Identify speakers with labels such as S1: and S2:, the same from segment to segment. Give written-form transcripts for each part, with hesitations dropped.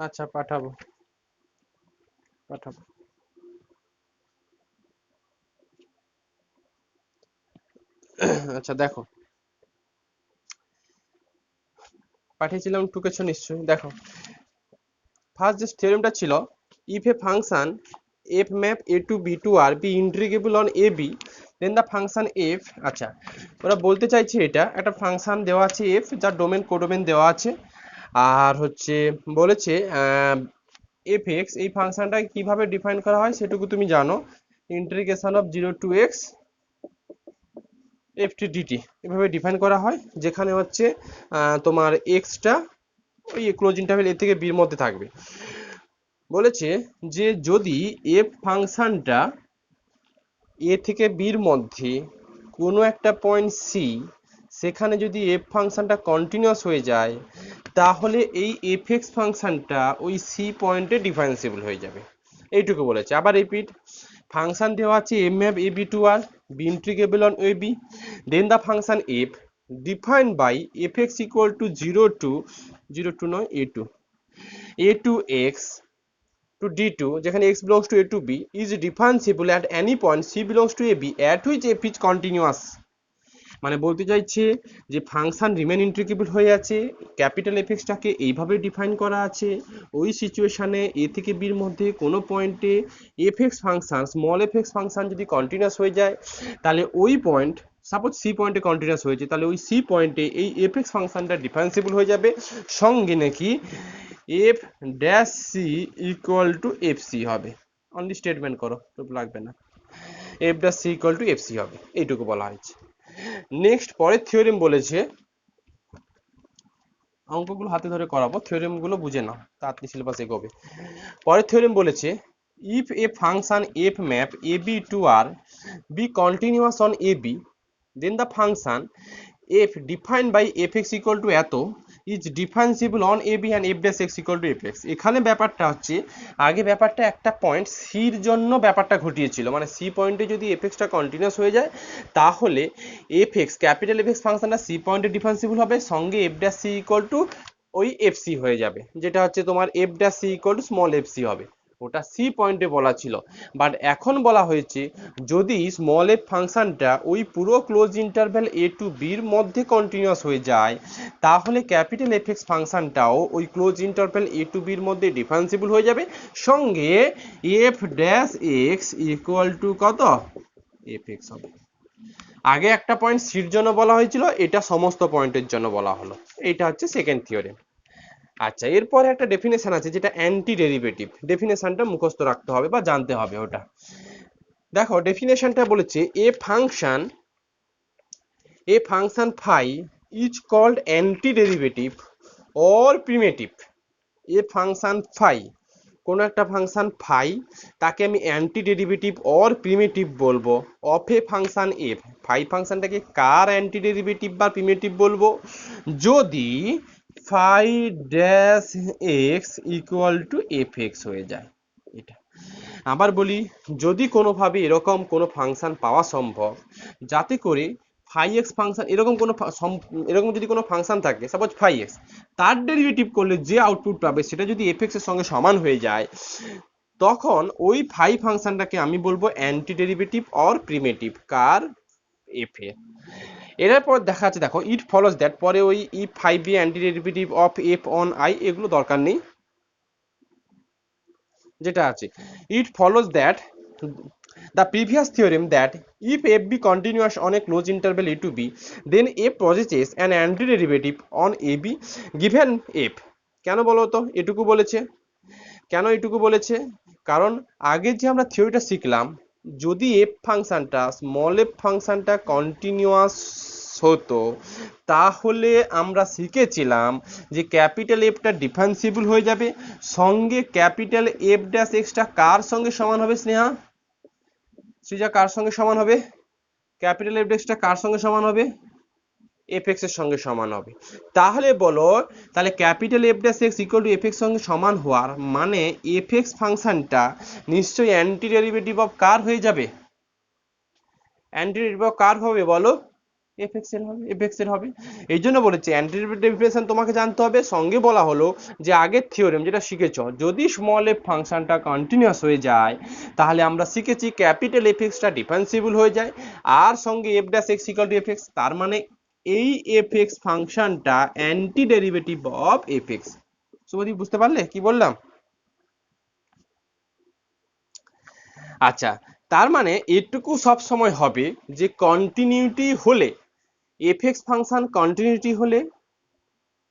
S1: আচ্ছা পাঠাবো পাঠাবো। আচ্ছা দেখো, পাঠিয়েছিলাম টুকেছো নিশ্চয়ই। দেখো ফার্স্ট যে থিওরেমটা ছিল, if a function f map a to b to R be integrable on a b then the function f. আচ্ছা, ওরা বলতে চাইছে এটা একটা ফাংশন দেওয়া আছে এফ, যার ডোমেন কোডোমেন দেওয়া আছে, আর হচ্ছে বলেছে এফ এক্স এই ফাংশনটাকে কিভাবে ডিফাইন করা হয় সেটুকু তুমি জানো, integration of zero to x f t dt এভাবে ডিফাইন করা হয়, যেখানে হচ্ছে তোমার এক্সটা ওই ক্লোজ ইন্টারভ্যাল এ থেকে বির মধ্যে থাকবে। বলেছে যে যদি এফ ফাংশনটা এ থেকে বির মধ্যে কোনো একটা পয়েন্ট সি, সেখানে যদি এফ ফাংশনটা কন্টিনিউয়াস হয়ে যায়, তাহলে এই এফ এক্স ফাংশনটা ওই সি পয়েন্টে ডিফারেন্সিবল হয়ে যাবে, এইটুকু বলেছে। আবার রিপিট, ফাংশন দেওয়া আছে m map a b to R be integrable on a b, then the function f defined by f x equal to zero to নয় a two x to D2, যেখানে x belongs to A to B is differentiable at any point C belongs to AB at which f is continuous। মানে বলতে চাইছে যে function remain integrable হয়ে আছে, capital এফএক্সটাকে এইভাবে define করা আছে, ওই সিচুয়েশনে এ থেকে বির মধ্যে কোনো পয়েন্টে FX function small FX function যদি কন্টিনিউয়াস হয়ে যায়, তাহলে ওই পয়েন্ট সাপোজ সি পয়েন্টে কন্টিনিউয়াস হয়েছে, তাহলে ওই সি পয়েন্টে এই এফএক্স ফাংশনটা ডিফারেন্সিবল হয়ে যাবে, সঙ্গে নাকি f dash c equal to f c হবে। অনলি স্টেটমেন্ট করো, তো লাগবে না, f dash c equal to f c হবে, এইটুকু বলা হয়েছে। নেক্সট পরের থিওরেম বলেছে, অঙ্কগুলো হাতে ধরে করাবো, থিওরেম গুলো বুঝে নাও, তাড়াতাড়ি সিলেবাস এগোবে। পরের থিওরেম বলেছে if a function f map a b to R b continuous on a b then the function f defined by f x equal to এত is differentiable on a b and f dash x equal to f x. এখানে ব্যাপারটা হচ্ছে, আগে ব্যাপারটা একটা point সির জন্য ব্যাপারটা ঘটিয়েছিল, মানে সি পয়েন্টে যদি এফ এক্সটা কন্টিনিউয়াস হয়ে যায়, তাহলে f x capital f x ফাংশনটা সি পয়েন্টে ডিফারেন্সিবল হবে, সঙ্গে f dash c equal to ওই এফ সি হয়ে যাবে, যেটা হচ্ছে তোমার f dash c equal to small f c হবে। ওটা সি পয়েন্টে বলা ছিল, বাট এখন বলা হয়েছে যদি স্মল এফ ফাংশনটা ওই পুরো ক্লোজ ইন্টারভ্যাল এ টু বির মধ্যে কন্টিনিউয়াস হয়ে যায়, তাহলে ক্যাপিটাল এফ এক্স ফাংশনটাও ওই ক্লোজ ইন্টারভ্যাল এ টু বির মধ্যে ডিফারেন্সিবল হয়ে যাবে, সঙ্গে f dash x equal to কত এফ এক্স হবে। আগে একটা পয়েন্ট সির জন্য বলা হয়েছিল, এটা সমস্ত পয়েন্টের জন্য বলা হলো, এইটা হচ্ছে সেকেন্ড থিওরেম। আচ্ছা, এরপরে একটা ডেফিনেশন আছে যেটা অ্যান্টি ডেরিভেটিভ, ডেফিনেশনটা মুখস্থ রাখতে হবে বা জানতে হবে ওটা। দেখো ডেফিনেশনটা বলেছে a function phi is called anti derivative or primitive. A function phi, কোনো একটা ফাংশন ফাই, তাকে আমি অ্যান্টি ডেরিভেটিভ অর প্রিমিটিভ বলবো of a function f. Phi ফাংশনটাকে কার অ্যান্টি ডেরিভেটিভ বা প্রিমিটিভ বলবো, যদি phi dash x equal to f x হয়ে যায়। এটা আবার বলি, যদি কোনোভাবে এরকম কোনো ফাংশন পাওয়া সম্ভব যাতে করে ফাই এক্স ফাংশন এরকম যদি কোনো ফাংশন থাকে, সাপোজ ফাই এক্স, তার ডেরিভেটিভ করলে যে আউটপুট পাবে সেটা যদি এফ এক্স এর সঙ্গে সমান হয়ে যায়, তখন ওই ফাই ফাংশনটাকে আমি বলবো anti derivative or primitive car F এর। এরপর দেখা যাচ্ছে, দেখো ইট ফলোস দ্যাট, পরে ওই ই phi be anti derivative of f on I, এগুলো দরকার নেই, যেটা আছে it follows that the previous theorem that if f be continuous on a closed interval a to b then f possesses an antiderivative on ab given f। কেন বলো তো এটুকু বলেছে, কেন এটুকু বলেছে, কারণ আগে যে আমরা থিওরিটা শিখলাম, যদি এফ ফাংশনটা স্মল এফ ফাংশনটা কন্টিনিউয়াস হতো, তাহলে আমরা শিখেছিলাম যে ক্যাপিটাল এফটা ডিফারেন্সিবল হয়ে যাবে, সঙ্গে ক্যাপিটাল এফ ড্যাশ এক্সটা কার সঙ্গে সমান হবে স্নেহা, সৃজা কার সঙ্গে সমান হবে, ক্যাপিটাল এফ ড্যাশটা কার সঙ্গে সমান হবে, এফ এক্স এর সঙ্গে সমান হবে। তাহলে বলো, তাহলে capital F dash x equal to f x সঙ্গে সমান হওয়ার মানে এফ এক্স ফাংশনটা নিশ্চয়ই অ্যান্টি ডেরিভেটিভ অফ কার হয়ে যাবে, অ্যান্টি ডেরিভেটিভ অফ কার হবে বলো, এফ এক্স এর হবে। এই জন্য বলেছে অ্যান্টি ডেরিভেটিভ তোমাকে জানতে হবে, সঙ্গে বলা হলো যে আগের থিওরেম যেটা শিখেছ, যদি স্মল এফ ফাংশনটা কন্টিনিউয়াস হয়ে যায় তাহলে আমরা শিখেছি ক্যাপিটাল এফ এক্সটা ডিফারেন্সিবল হয়ে যায়, আর সঙ্গে f dash x equal to f x, তার মানে এই এফ এক্স ফাংশনটা anti derivative of f x. Shubhadeep বুঝতে পারলে কি বললাম? আচ্ছা, তার মানে এটুকু সব সময় হবে যে কন্টিনিউটি হলে, এফ এক্স ফাংশন কন্টিনিউটি হলে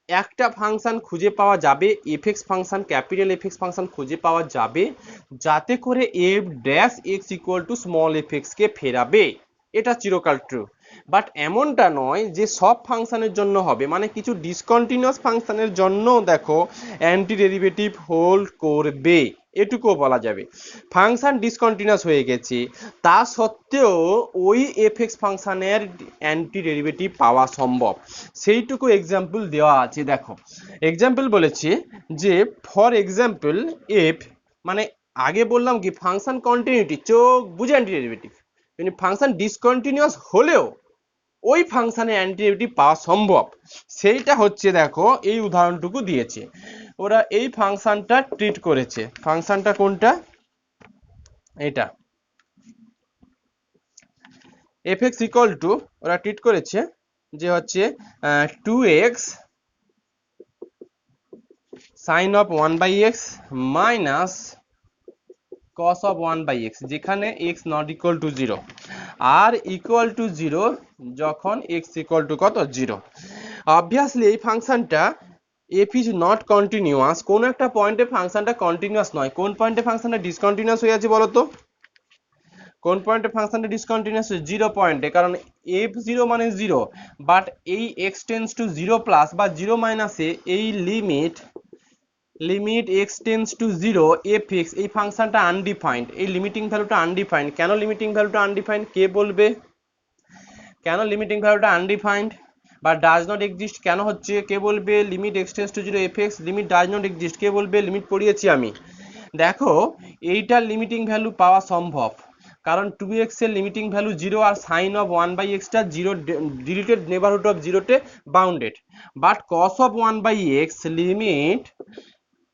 S1: একটা ফাংশন খুঁজে পাওয়া যাবে, f x function, capital f x function খুঁজে পাওয়া যাবে যাতে করে f dash x equal to small f x কে ফেরাবে। এটা চিরকাল ট্রু, বাট এমনটা নয় যে সব ফাংশনের জন্য হবে, মানে কিছু ডিসকন্টিনিউয়াস ফাংশনের জন্য দেখো অ্যান্টি ডেরিভেটিভ হোল্ড করবে, এটুকুও বলা যাবে। ফাংশন ডিসকন্টিনিউয়াস হয়ে গেছে, তা সত্ত্বেও ওই এফ এক্স ফাংশনের অ্যান্টি ডেরিভেটিভ পাওয়া সম্ভব, সেইটুকু এক্সাম্পল দেওয়া আছে। দেখো এক্সাম্পল বলেছে যে ফর এক্সাম্পল এফ, মানে আগে বললাম কি ফাংশন কন্টিনিউটি, চোখ বুঝে অ্যান্টি ডেরিভেটিভ, মানে ফাংশন ডিসকন্টিনিউয়াস হলেও ওই ফাংশনের অ্যান্টি ডেরিভেটিভ পাওয়া সম্ভব, সেইটা হচ্ছে দেখো এই উদাহরণটুকু দিয়েছে। ওরা এই ফাংশনটা ট্রিট করেছে, ফাংশনটা কোনটা, এটা এফ এক্স ইকুয়াল টু, ওরা ট্রিট করেছে যে হচ্ছে 2x sine of 1/x minus cos of 1/x, যেখানে x নট ইকুয়াল টু 0 আর ইকুয়াল টু 0 যখন x ইকুয়াল টু কত 0। অবভিয়াসলি এই ফাংশনটা f ইজ নট কন্টিনিউয়াস, কোন একটা পয়েন্টে ফাংশনটা কন্টিনিউয়াস নয়, কোন পয়েন্টে ফাংশনটা ডিসকন্টিনিউয়াস হয়ে আছে বলো তো, কোন পয়েন্টে ফাংশনটা ডিসকন্টিনিউয়াস? 0 পয়েন্টে, কারণ f0 মানে 0, বাট এই x টেন্ডস টু 0 প্লাস বা 0 মাইনাসে এই limit x tends to 0 fx, এই ফাংশনটা আনডিফাইন্ড, এই লিমিটিং ভ্যালুটা আনডিফাইন্ড। কেন লিমিটিং ভ্যালুটা আনডিফাইন্ড কে বলবে? কেন লিমিটিং ভ্যালুটা আনডিফাইন্ড বা ডাজ নট এক্সিস্ট কেন হচ্ছে কে বলবে? Limit x tends to 0 fx, limit does not exist কে বলবে? লিমিট পড়িয়েছি আমি। দেখো এইটার লিমিটিং ভ্যালু পাওয়া সম্ভব, কারণ 2x এর লিমিটিং ভ্যালু 0 আর সাইন অফ 1/x টা 0 ডিলিটেড নেবারহুড অফ 0 তে bounded, but cos of 1/x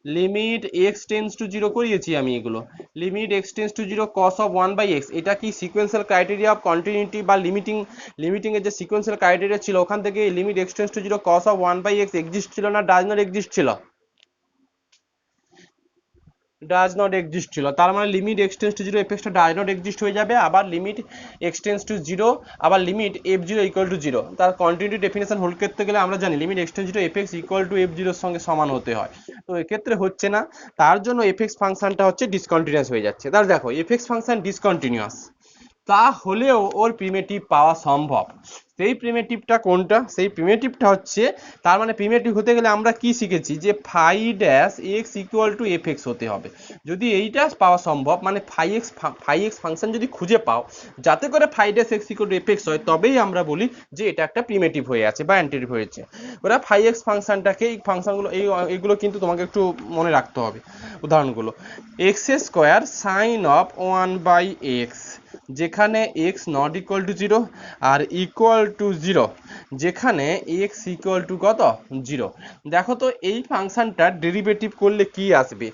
S1: limit x tends to 0 করিয়েছি আমি, এগুলো limit x tends to 0 cos of 1/x, এটা কি সিকোয়েন্সিয়াল ক্রাইটেরিয়া অফ কন্টিনিউটি বা লিমিটিং এর যে সিকোয়েন্সিয়াল ক্রাইটেরিয়া ছিল ওখান থেকে limit x tends to 0 cos of 1/x exist ছিল না ডাজ নট এক্সিস্ট ছিল? ডাজ নট এক্সিস্ট ছিল, তার মানে limit x tends to 0 fx টা ডাজ নট এক্সিস্ট হয়ে যাবে, আবার লিমিট x টেন্ডস টু 0 আবার লিমিট f0 ইকুয়াল টু 0, তার কন্টিনিউটি ডেফিনেশন হোল্ড করতে গেলে আমরা জানি limit x tends to 0 fx equal two f0 এর সঙ্গে সমান হতে হয়, তো এক্ষেত্রে হচ্ছে না, তার জন্য fx ফাংশনটা হচ্ছে ডিসকন্টিনিউয়াস হয়ে যাচ্ছে। তার দেখো fx ফাংশন ডিসকন্টিনিউয়াস, তা হলেও ওর প্রিমিটিভ পাওয়া সম্ভব, সেই প্রিমিটিভটা কোনটা? সেই প্রিমিটিভটা হচ্ছে, তার মানে প্রিমিটিভ হতে গেলে আমরা কি শিখেছি যে phi dash x equal to f x হতে হবে। যদি এইটা পাওয়া সম্ভব, মানে ফাই এক্স ফাংশন যদি খুঁজে পাও যাতে করে phi dash x equal to f x হয়, তবেই আমরা বলি যে এটা একটা প্রিমিটিভ হয়ে আছে বা অ্যান্টিটিভ হয়েছে। ওরা ফাই এক্স ফাংশনটাকে, এই ফাংশনগুলো এইগুলো কিন্তু তোমাকে একটু মনে রাখতে হবে উদাহরণগুলো। X square sine of 1/x, যেখানে x নট ইকুয়াল টু 0 আর ইকুয়াল টু 0 যেখানে x ইকুয়াল টু কত 0। দেখো তো এই ফাংশনটার ডেরিভেটিভ করলে কি আসবে?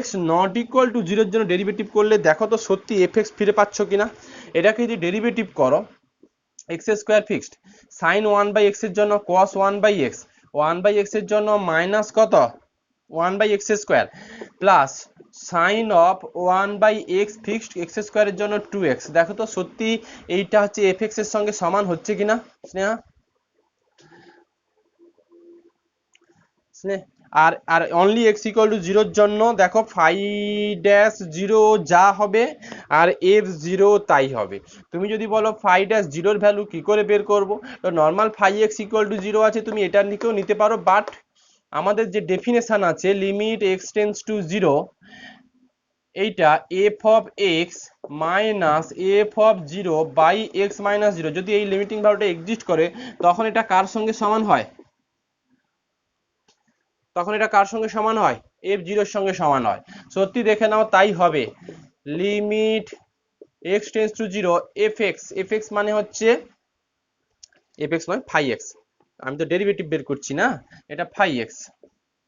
S1: x নট ইকুয়াল টু 0 এর জন্য ডেরিভেটিভ করলে দেখো তো সত্যি fx ফিরে পাচ্ছ কিনা। এটাকে যদি ডেরিভেটিভ করো, x square fixed, sign 1/x এর জন্য cos 1/x, 1/x এর জন্য মাইনাস কত 1/x square, plus sign of 1/x fixed x স্কোয়ারের জন্য 2x। দেখো তো সত্যি এইটা হচ্ছে fx এর সঙ্গে সমান হচ্ছে কিনা স্নেহা? আর আর অনলি x ইকুয়াল টু 0 এর জন্য দেখো ফাই ড্যাশ 0 যা হবে আর f0 তাই হবে। তুমি যদি বলো ফাই ড্যাশ 0 এর ভ্যালু কি করে বের করব, তো normal phi x equal to 0 আছে, তুমি এটা নিকেও নিতে পারো, বাট আমাদের যে ডেফিনেশন আছে লিমিট x টেন্ডস টু 0, এইটা f of x minus f of 0 by x minus 0, যদি এই লিমিটিং ভ্যালুটা এক্সিস্ট করে তখন এটা কার সঙ্গে সমান হয়? তখন এটা কার সঙ্গে সমান হয়? f0 এর সঙ্গে সমান হয়। সত্যি দেখে নাও তাই হবে। Limit x tends to 0 fx, fx মানে হচ্ছে এফ এক্স নয় ফাই এক্স, আমি তো ডেরিভেটিভ বের করছি না, এটা ফাই এক্স,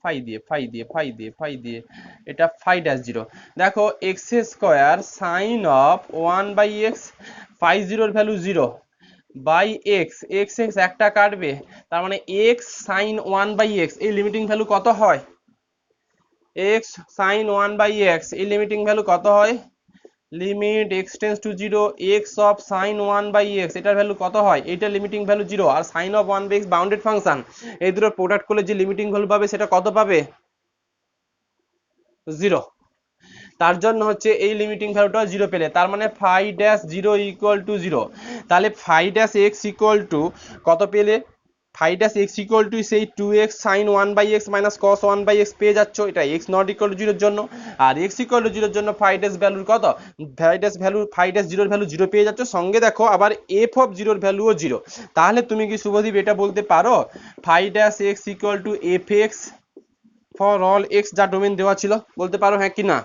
S1: ফাই দিয়ে এটা ফাই ড্যাশ জিরো। দেখো x square sine of 1/x, phi জিরোর value 0 by x, x x একটা কাটবে, তার মানে এক্স সাইন 1/x, এই লিমিটিং ভ্যালু কত হয়? এক্স সাইন 1/x এই লিমিটিং ভ্যালু কত হয়? Limit x tends to 0 x of sine 1/x এটার ভ্যালু কত হয়? এইটা লিমিটিং ভ্যালু 0, আর sine of 1/x bounded function, এই দুটো প্রোডাক্ট করলে যে লিমিটিং ভ্যালু পাবে সেটা কত পাবে? 0। তার জন্য হচ্ছে এই লিমিটিং ভ্যালুটা 0 পেলে, তার মানে ফাই ড্যাশ 0 ইকুয়াল টু 0। তাহলে phi dash x equal to কত পেলে? Phi dash x equal to সেই 2x sign 1/x minus cos 1/x পেয়ে যাচ্ছ, এটা এক্স নট ইকুয়াল টু 0 জন্য। আর এক্স ইকুয়াল টু 0 জন্য ফাই ড্যাশ ভ্যালুর কত? ফাই ড্যাশ 0 ভ্যালু 0 পেয়ে যাচ্ছ, সঙ্গে দেখো আবার এফ অফ 0 ভ্যালুও 0। তাহলে তুমি কি শুভদীপ এটা বলতে পারো phi dash x equal to f x for all x যা ডোমেন দেওয়া ছিল? বলতে পারো হ্যাঁ কি না?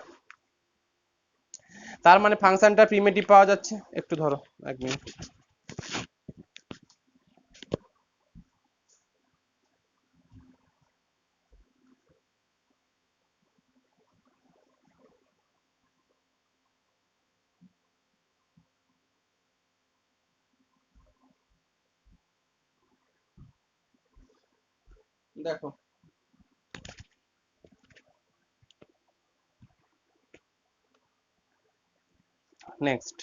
S1: তার মানে ফাংশনটা প্রিমিটিভ পাওয়া যাচ্ছে। একটু ধরো 1 মিনিট। দেখো নেক্সট,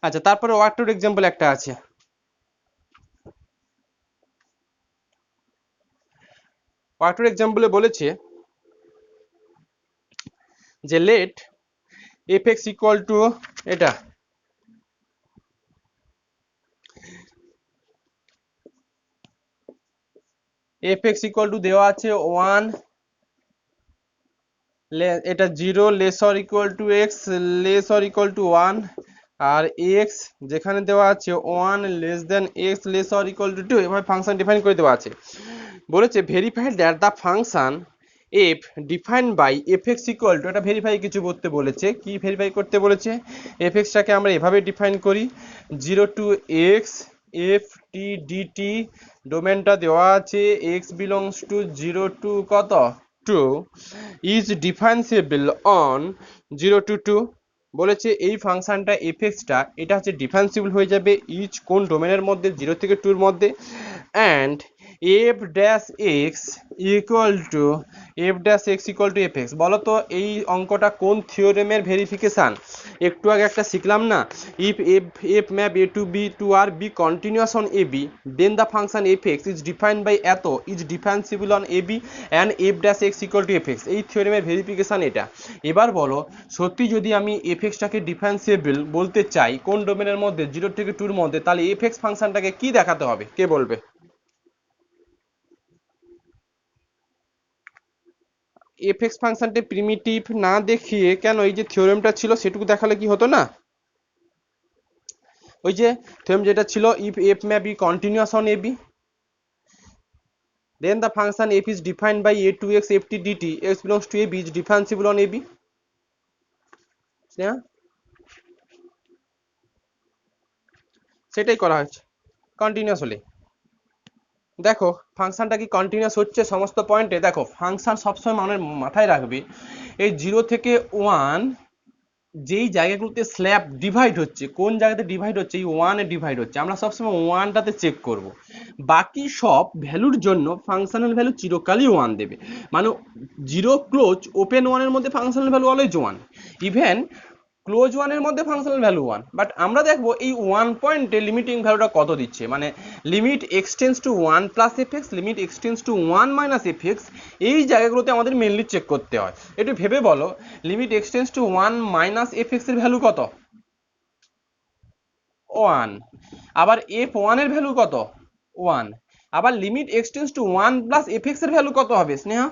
S1: আচ্ছা তারপরে ওয়ার্ক টুর এক্সাম্পল একটা আছে। ওয়ার্ক টুর এক্সাম্পলে বলেছে যে let f x equal to এটা এফ এক্স ইকুয়াল টু দেওয়া আছে 1, এটা 0 less or equal to x, less or equal to 1, আর এক্স যেখানে দেওয়া আছে 1 less than x less or equal to 2, এভাবে ফাংশন ডিফাইন করে দেওয়া আছে। বলেছে verified that the function f defined by f x equal to, এটা ভেরিফাই কিছু করতে বলেছে। কি ভেরিফাই করতে বলেছে? এফ এক্সটাকে আমরা এভাবে ডিফাইন করি 0 to x f t dt, ডোমেনটা দেওয়া আছে এক্স বিলংস টু 0 টু কত 2, ইজ ডিফারেন্সিয়েবল অন 0 টু 2। বলেছে এই ফাংশনটা এফ এক্সটা এটা হচ্ছে ডিফারেন্সিবল হয়ে যাবে ইচ কোন ডোমেনের মধ্যে 0 থেকে 2 এর মধ্যে, and f dash x equal to f x. বলো তো এই অঙ্কটা কোন থিওরেমের ভেরিফিকেশন? একটু আগে একটা শিখলাম না, if f map a to b to R b continuous on a b then the function f x is defined by এত is differentiable on a b and f dash x equal to f x. এই থিওরেমের verification এটা। এবার বলো সত্যি যদি আমি F এক্সটাকে differentiable বলতে চাই কোন ডোমেনের মধ্যে 0 থেকে 2 এর মধ্যে, তাহলে এফ এক্স ফাংশনটাকে কি দেখাতে হবে? কে বলবে? এফ এক্স ফাংশনটা প্রিমিটিভ না দেখিয়ে কেন এই যে থিওরেমটা ছিল সেটুকু দেখালে কি হতো না? ওই যে থিওরেম যেটা ছিল if f may be continuous on a b then the function f is defined by a to x ft dt x belongs to a b is differentiable on a b। সেটাই করা হয়েছে continuous হলে। দেখো ফাংশনটা কি continuous হচ্ছে সমস্ত পয়েন্টে? দেখো ফাংশন সবসময় মাথায় রাখবে এই 0 থেকে 1 যেই জায়গাগুলোতে স্ল্যাব ডিভাইড হচ্ছে, কোন জায়গাতে ডিভাইড হচ্ছে? এই 1 এ ডিভাইড হচ্ছে, আমরা সবসময় 1টাতে চেক করব। বাকি সব ভ্যালুর জন্য ফাংশনাল ভ্যালু চিরকালই 1 দেবে, মানে 0 ক্লোজ ওপেন 1 এর মধ্যে functional value always 1, even close 1 এর মধ্যে ফাংশনাল ভ্যালু 1। বাট আমরা দেখবো এই 1 পয়েন্টে লিমিটিং ভ্যালুটা কত দিচ্ছে, মানে limit x tends to 1 plus f x, limit x tends to 1 minus f x, এই জায়গাগুলোতে আমাদের মেনলি চেক করতে হয়। একটু ভেবে বলো limit x tends to 1 minus f x এর ভ্যালু কত? 1। আবার এফ 1 এর ভ্যালু কত? 1। আবার limit x tends to 1 plus f x এর ভ্যালু কত হবে স্নেহা?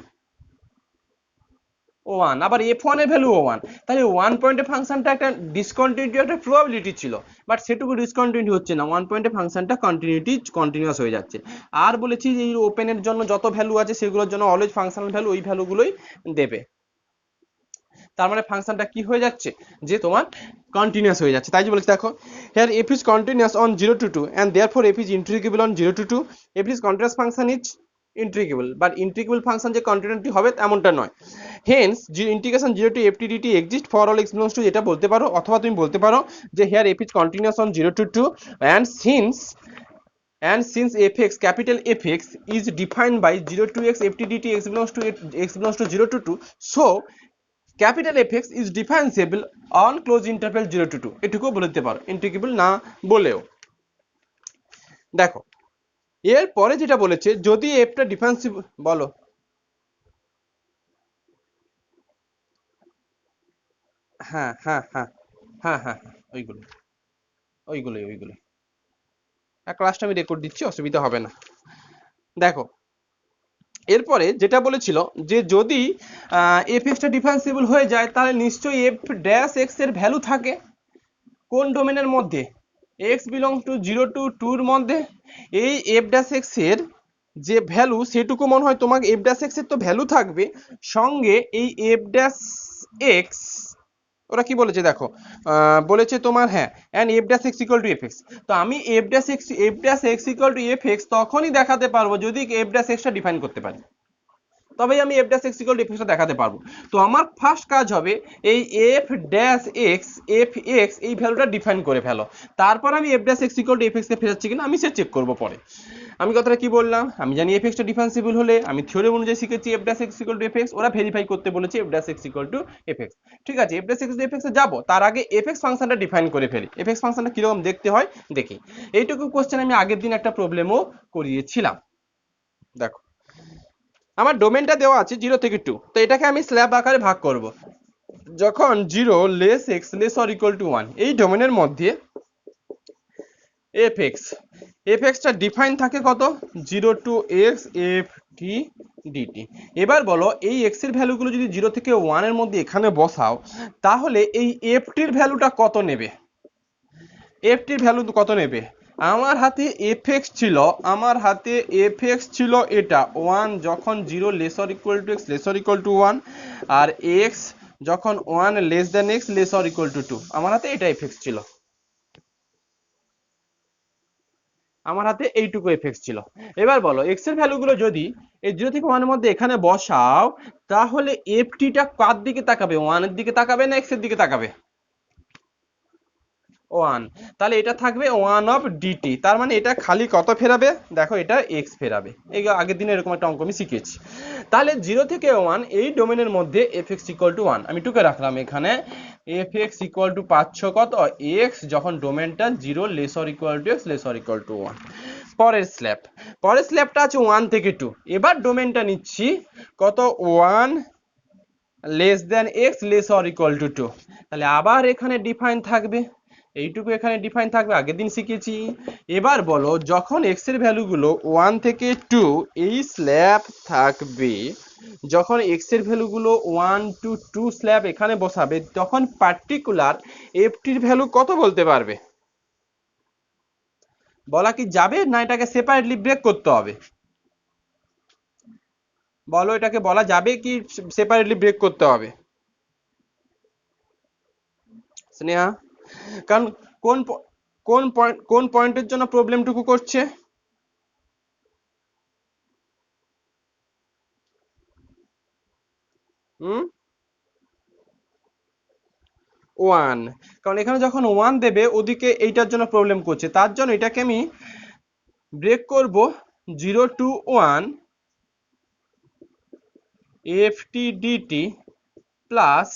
S1: 1। আবার f1 এর ভ্যালু 1। তাহলে 1 পয়েন্টে ফাংশনটা একটা ডিসকন্টিনিউটি একটা প্রবাবিলিটি ছিল, বাট সেটুকু ডিসকন্টিনিউটি হচ্ছে না, 1 পয়েন্টে ফাংশনটা কন্টিনিউয়াস হয়ে যাচ্ছে। আর বলেছি যে এই ওপেনের জন্য যত ভ্যালু আছে সেগুলোর জন্য অলওয়েজ ফাংশনাল ভ্যালু ওই ভ্যালুগুলোই দেবে। তার মানে ফাংশনটা কি হয়ে যাচ্ছে, যে তোমার কন্টিনিউয়াস হয়ে যাচ্ছে। তাই যে বলেছি দেখো, here f is continuous on 0 to 2 and therefore f is integrable on 0 to 2. f is continuous function is integrable, but integrable function যে কন্টিনিউটি হবে এমনটা নয়। hence integration 0 to f t dt exist for all x belongs to, এটা বলতে পারো, অথবা তুমি বলতে পারো যে here f is continuous on 0 to 2 and since fx, capital Fx is defined by 0 to x ft dt x belongs to 0 to 2, so capital Fx is differentiable on closed interval 0 to 2, এটুকু বলতে পারো integrable না বলেও। দেখো এর পরে যেটা বলেছে, যদি এফটা ডিফারেন্সিবল, বলো। হ্যাঁ হ্যাঁ হ্যাঁ হ্যাঁ হ্যাঁ ওইগুলো ওইগুলোই ক্লাসটা আমি রেকর্ড দিচ্ছি, অসুবিধা হবে না। দেখো এরপরে যেটা বলেছিল যে যদি এফ এক্সটা ডিফারেন্সিবল হয়ে যায় তাহলে নিশ্চয়ই এফ ড্যাশ এক্স এর ভ্যালু থাকে কোন ডোমেনের মধ্যে, এক্স বিলং টু 0 to 2 এর মধ্যে। এই এফ ড্যাশ এক্স এর যে ভ্যালু সেটুকু মনে হয় তোমাকে এফ ড্যাশ এক্স এর তো ভ্যালু থাকবে, সঙ্গে এই এফ ড্যাশ এক্স ওরা কি বলেছে দেখো, বলেছে তোমার হ্যাঁ and f dash x equal to f x. তো আমি f dash x equal to f x তখনই দেখাতে পারবো যদি এফ ড্যাশ এক্সটা ডিফাইন করতে পারি, তবেই আমি f dash x equal to f এক্সটা দেখাতে পারবো। তো আমার ফার্স্ট কাজ হবে এই f dash x f x এই ভ্যালুটা ডিফাইন করে ফেলো, তারপর আমি f dash x equal to f x এ ফেরাচ্ছি কিনা আমি সে চেক করবো পরে। আমি কথাটা কি বললাম, আমি জানি এফ এক্সটা ডিফারেন্সিবল হলে, আমি থিওরেম অনুযায়ী শিখেছি f dash x equal to f x, ওরা ভেরিফাই করতে বলেছে f dash x equal to f x. ঠিক আছে, f dash x f x এ যাবো, তার আগে এফ এক্স ফাংশনটা ডিফাইন করে ফেলি। এফ এক্স ফাংশনটা কিরকম দেখতে হয় দেখি। এইটুকু কোশ্চেন আমি আগের দিন একটা প্রবলেমও করিয়েছিলাম। দেখো আমার ডোমেনটা দেওয়া আছে 0 থেকে 2, তো এটাকে আমি স্ল্যাব আকারে ভাগ করব। যখন 0 less x less or equal to 1 এই ডোমেনের মধ্যে এফ এক্সটা ডিফাইন থাকে কত, 0 to x f t dt. এবার বলো এই এক্স এর ভ্যালুগুলো যদি 0 থেকে 1 এর মধ্যে এখানে বসাও তাহলে এই এফ টির ভ্যালুটা কত নেবে, এফ টির ভ্যালু কত নেবে। আমার হাতে এফ এক্স ছিল এটা 1 যখন 0 less or equal to x less or equal to 1, আর এক্স যখন 1 less than x less or equal to 2। আমার হাতে এটা এফ এক্স ছিল, আমার হাতে এইটুকু এফ এক্স ছিল। এবার বলো এক্স এর ভ্যালুগুলো যদি এই 0 থেকে 1 এর মধ্যে এখানে বসাও তাহলে এফ টিটা কার দিকে তাকাবে, 1 এর দিকে তাকাবে না এক্স এর দিকে তাকাবে, 1। তাহলে এটা থাকবে 1 অফ ডিটি, তার মানে এটা খালি কত ফেরাবে দেখো, এটা এক্স ফেরাবে। এই আগের দিনে এরকম একটা অঙ্ক আমি শিখেছি। তাহলে 0 থেকে 1 এই ডোমেনের মধ্যে এফ এক্স ইকুয়াল টু 1 আমি টুকে রাখলাম এখানে, এফ এক্স ইকুয়াল টু পাচ্ছ কত এক্স যখন ডোমেনটা 0 less or equal to x less or equal to 1। পরের স্ল্যাবটা আছে 1 থেকে 2। এবার ডোমেনটা নিচ্ছি কত 1 less than x less or equal to 2। তাহলে আবার এখানে ডিফাইন থাকবে, এইটুকু এখানে ডিফাইন থাকবে, আগের দিন শিখেছি। এবার বলো যখন এক্স এর ভ্যালুগুলো 1 থেকে 2 এই স্ল্যাব থাকবে, যখন এক্স এর ভ্যালুগুলো 1 to 2 স্ল্যাব এখানে বসাবে তখন পার্টিকুলার এফ টির ভ্যালু কত বলতে পারবে, বলা কি যাবে না এটাকে সেপারেটলি ব্রেক করতে হবে, বলো এটাকে বলা যাবে কি সেপারেটলি ব্রেক করতে হবে স্নেহা? কারণ কোন কোন পয়েন্টের জন্য প্রবলেমটুকু করছে, হুম 1, কারণ এখানে যখন 1 দেবে ওদিকে এইটার জন্য প্রবলেম করছে, তার জন্য এটাকে আমি ব্রেক করব 0 to 1 f t dt plus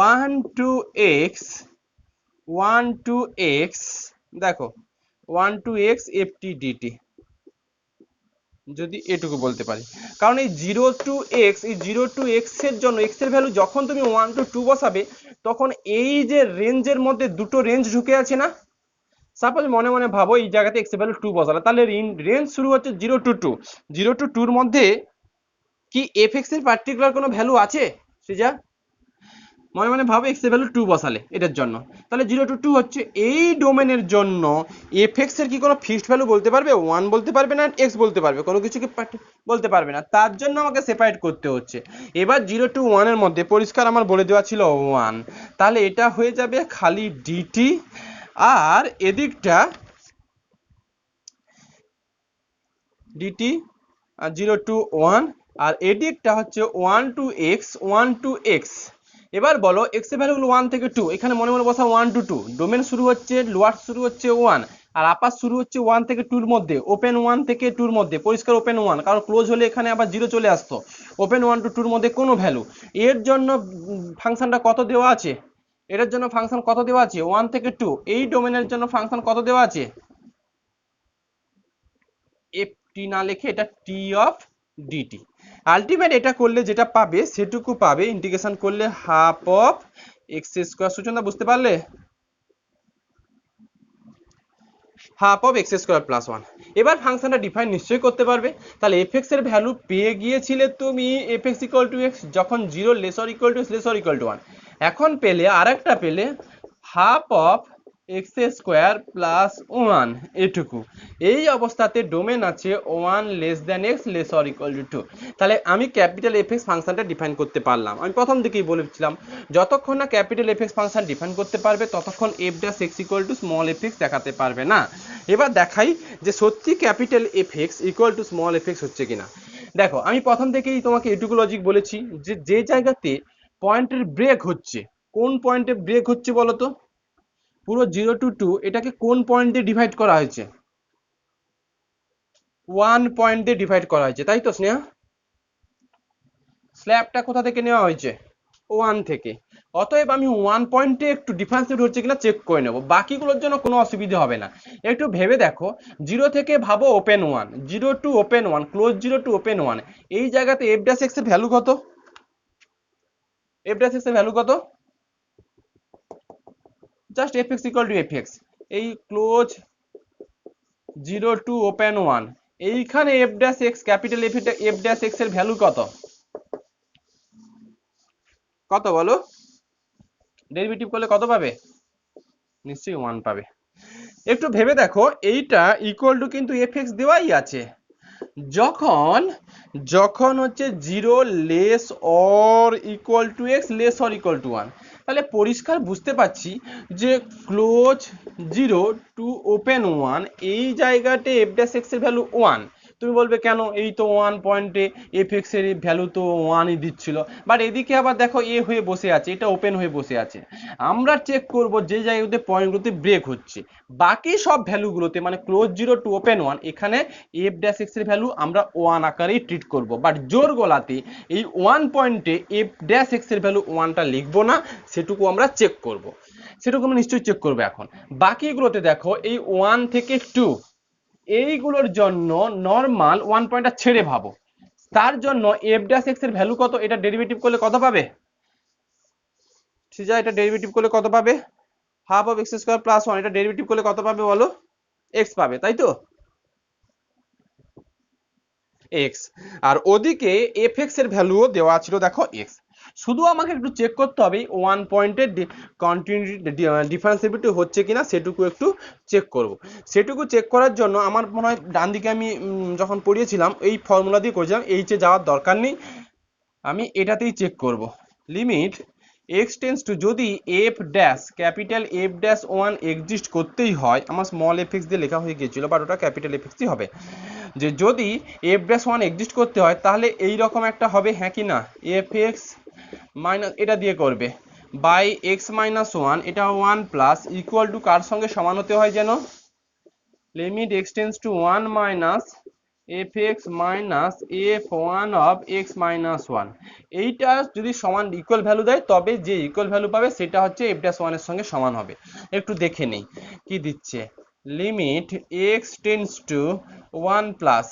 S1: 1 to x দেখো 1 to x f t dt, যদি এটুকু বলতে পারি। কারণ এই 0 to x এই 0 to x এর জন্য x এর ভ্যালু যখন তুমি 1 to 2 বসাবে তখন এই যে রেঞ্জের মধ্যে দুটো রেঞ্জ ঢুকে আছে না, সাপোজ মনে মনে ভাবো এই জায়গাতে x এর ভ্যালু 2 বসালে, তাহলে রেঞ্জ শুরু হচ্ছে 0 to 2, 0 to 2 এর মধ্যে কি fx এর পার্টিকুলার কোনো ভ্যালু আছে সৃজা? মনে মনে ভাবো এক্স এর ভ্যালু 2 বসালে এটার জন্য, তাহলে 0 to 2 হচ্ছে। এই ডোমেনের জন্য এফ এর কি কোনো ফিক্সড ভ্যালু বলতে পারবে? 1 বলতে পারবে না, এক্স বলতে পারবে, কোনো কিছু কি বলতে পারবে না। তার জন্য আমাকে সেপারেট করতে হচ্ছে। এবার 0 to 1 এর মধ্যে পরিষ্কার আমার বলে দেওয়া ছিল 1, তাহলে এটা হয়ে যাবে খালি ডিটি, আর এদিকটা ডিটি আর 0 to 1, আর এদিকটা হচ্ছে 1 to x 1 to x। এবার বলো এক্স এর ভ্যালুগুলো 1 থেকে 2, এখানে মনে মনে বসা 1 to 2, ডোমেন শুরু হচ্ছে, লোয়ার শুরু হচ্ছে 1, আর আপার শুরু হচ্ছে 1 থেকে 2 এর মধ্যে, ওপেন 1 থেকে 2 এর মধ্যে, পরিষ্কার ওপেন 1, কারণ ক্লোজ হলে এখানে আবার 0 চলে আসতো। ওপেন 1 to 2 এর মধ্যে কোনো ভ্যালু, এর জন্য ফাংশনটা কত দেওয়া আছে? এটার জন্য ফাংশন কত দেওয়া আছে? 1 থেকে 2। এই ডোমেনের জন্য ফাংশন কত দেওয়া আছে? এফ টি না লিখে এটা টি অফ ডিটি। আলটিমেট এটা করলে যেটা পাবে সেটুকু পাবে, ইন্টিগ্রেশন করলে half of x square. Suchanda বুঝতে পারলে? Half of x square plus 1। এবার ফাংশনটা ডিফাইন নিশ্চয়ই করতে পারবে। তাহলে এফ এক্স এর ভ্যালু পেয়ে গিয়েছিলে তুমি F x equal to x যখন 0 less or equal two less or equal to 1। এখন পেলে আরেকটা পেলে half of x square plus 1, এটুকু। এই অবস্থাতে ডোমেন আছে 1 less than x less or equal to 2। তাহলে আমি ক্যাপিটাল এফ এক্স ফাংশনটা ডিফাইন করতে পারলাম। আমি প্রথম দিকেই বলেছিলাম যতক্ষণ না capital f x function define করতে পারবে ততক্ষণ F dash x equal to small f x দেখাতে পারবে না। এবার দেখাই যে সত্যি capital f x equal to small f x হচ্ছে কিনা। দেখো আমি প্রথম থেকেই তোমাকে এটুকু লজিক বলেছি যে যে জায়গাতে পয়েন্টের ব্রেক হচ্ছে, কোন পয়েন্টে ব্রেক হচ্ছে বলো তো? পুরো 0 to 2 এটাকে কোন পয়েন্ট দিয়ে ডিভাইড করা হয়েছে? 1 পয়েন্ট দিয়ে ডিভাইড করা হয়েছে, তাই তো স্নেহা? স্ল্যাবটা কোথা থেকে নেওয়া হয়েছে? 1 থেকে। অতএব আমি 1 পয়েন্টে একটু ডিফারেন্সিয়েট হচ্ছে কিনা চেক করে নেব, বাকিগুলোর জন্য কোনো অসুবিধা হবে না। একটু ভেবে দেখো, 0 থেকে ভাবো open 1, 0 to open 1, close 0 to open 1, এই জায়গাতে এফ ড্যাশ এক্স এর ভ্যালু কত? এফ ড্যাশ এক্স এর ভ্যালু কত? Just F x equal to f x, এই ক্লোজ 0 টু ওপেন 1, এইখানে F dash x capital F dash x এর value কত? কত বলো? ডেরিভেটিভ করলে কত পাবে? নিশ্চয়ই 1 পাবে। একটু ভেবে দেখো, এইটা ইকুয়াল টু কিন্তু এফ এক্স দেওয়াই আছে। যখন যখন হচ্ছে 0 less or equal to x less or equal to 1, তাহলে পরিষ্কার বুঝতে পারছি যে ক্লোজ 0 টু ওপেন 1, এই জায়গাতে এফ ড্যাশ এক্স এর ভ্যালু 1। তুমি বলবে কেন, এই তো 1 পয়েন্টে এফ এক্স এর ভ্যালু তো 1ই দিচ্ছিল, বাট এদিকে আবার দেখো এ হয়ে বসে আছে, এটা ওপেন হয়ে বসে আছে। আমরা চেক করব যে জায়গাতে পয়েন্টগুলোতে ব্রেক হচ্ছে, বাকি সব ভ্যালুগুলোতে মানে ক্লোজ 0 টু ওপেন 1, এখানে এফ ড্যাশ এক্স এর ভ্যালু আমরা 1 আকারেই ট্রিট করব, বাট জোর গলাতে এই 1 পয়েন্টে এফ ড্যাশ এক্স এর ভ্যালু 1টা লিখবো না, সেটুকু আমরা চেক করব। সেটুকু আমরা নিশ্চয়ই চেক করবো। এখন বাকিগুলোতে দেখো এই 1 থেকে 2, এইগুলোর জন্য নর্মাল 1 পয়েন্টটা ছেড়ে ভাবো, তার জন্য এফ ড্যাশ এক্স এর ভ্যালু কত? এটা ডেরিভেটিভ করলে কত পাবে? ঠিক আছে, এটা ডেরিভেটিভ করলে কত পাবে? Half of x square plus 1, এটা ডেরিভেটিভ করলে কত পাবে বলো? এক্স পাবে, তাই তো? এক্স। আর ওদিকে এফ এক্স এর ভ্যালুও দেওয়া ছিল দেখো এক্স। শুধু আমাকে একটু চেক করতে হবে 1 পয়েন্টের কন্টিনিউটি ডিফারেন্সিবিলিটি হচ্ছে কিনা, সেটুকু একটু চেক করব। সেটুকু চেক করার জন্য আমার মনে হয় ডান দিকে আমি যখন পড়িয়েছিলাম এই ফর্মুলা দিয়ে করেছিলাম, এইচে যাওয়ার দরকার নেই, আমি এটাতেই চেক করব। লিমিট এক্স টেন্স টু, যদি f dash capital F dash 1 exist করতেই হয়, আমার স্মল এফ এক্স দিয়ে লেখা হয়ে গিয়েছিল, বাট ওটা ক্যাপিটাল এফ এক্সই হবে, যে যদি এফ ড্যাশ 1 এক্সিস্ট করতে হয় তাহলে এই রকম একটা হবে, হ্যাঁ কি না? এফ এক্স মাইনাস এটা দিয়ে করবে বাই এক্স মাইনাস 1, এটা 1 প্লাস ইকুয়াল টু কার সঙ্গে সমান হতে হয় যেন? Limit x tends to 1 minus f x minus F 1 of x minus 1। এইটা যদি সমান ইকুয়াল ভ্যালু দেয় তবে যে ইকুয়াল ভ্যালু পাবে সেটা হচ্ছে এফ ড্যাশ 1 এর সঙ্গে সমান হবে। একটু দেখে নেই কি দিচ্ছে। Limit x tends to 1 plus,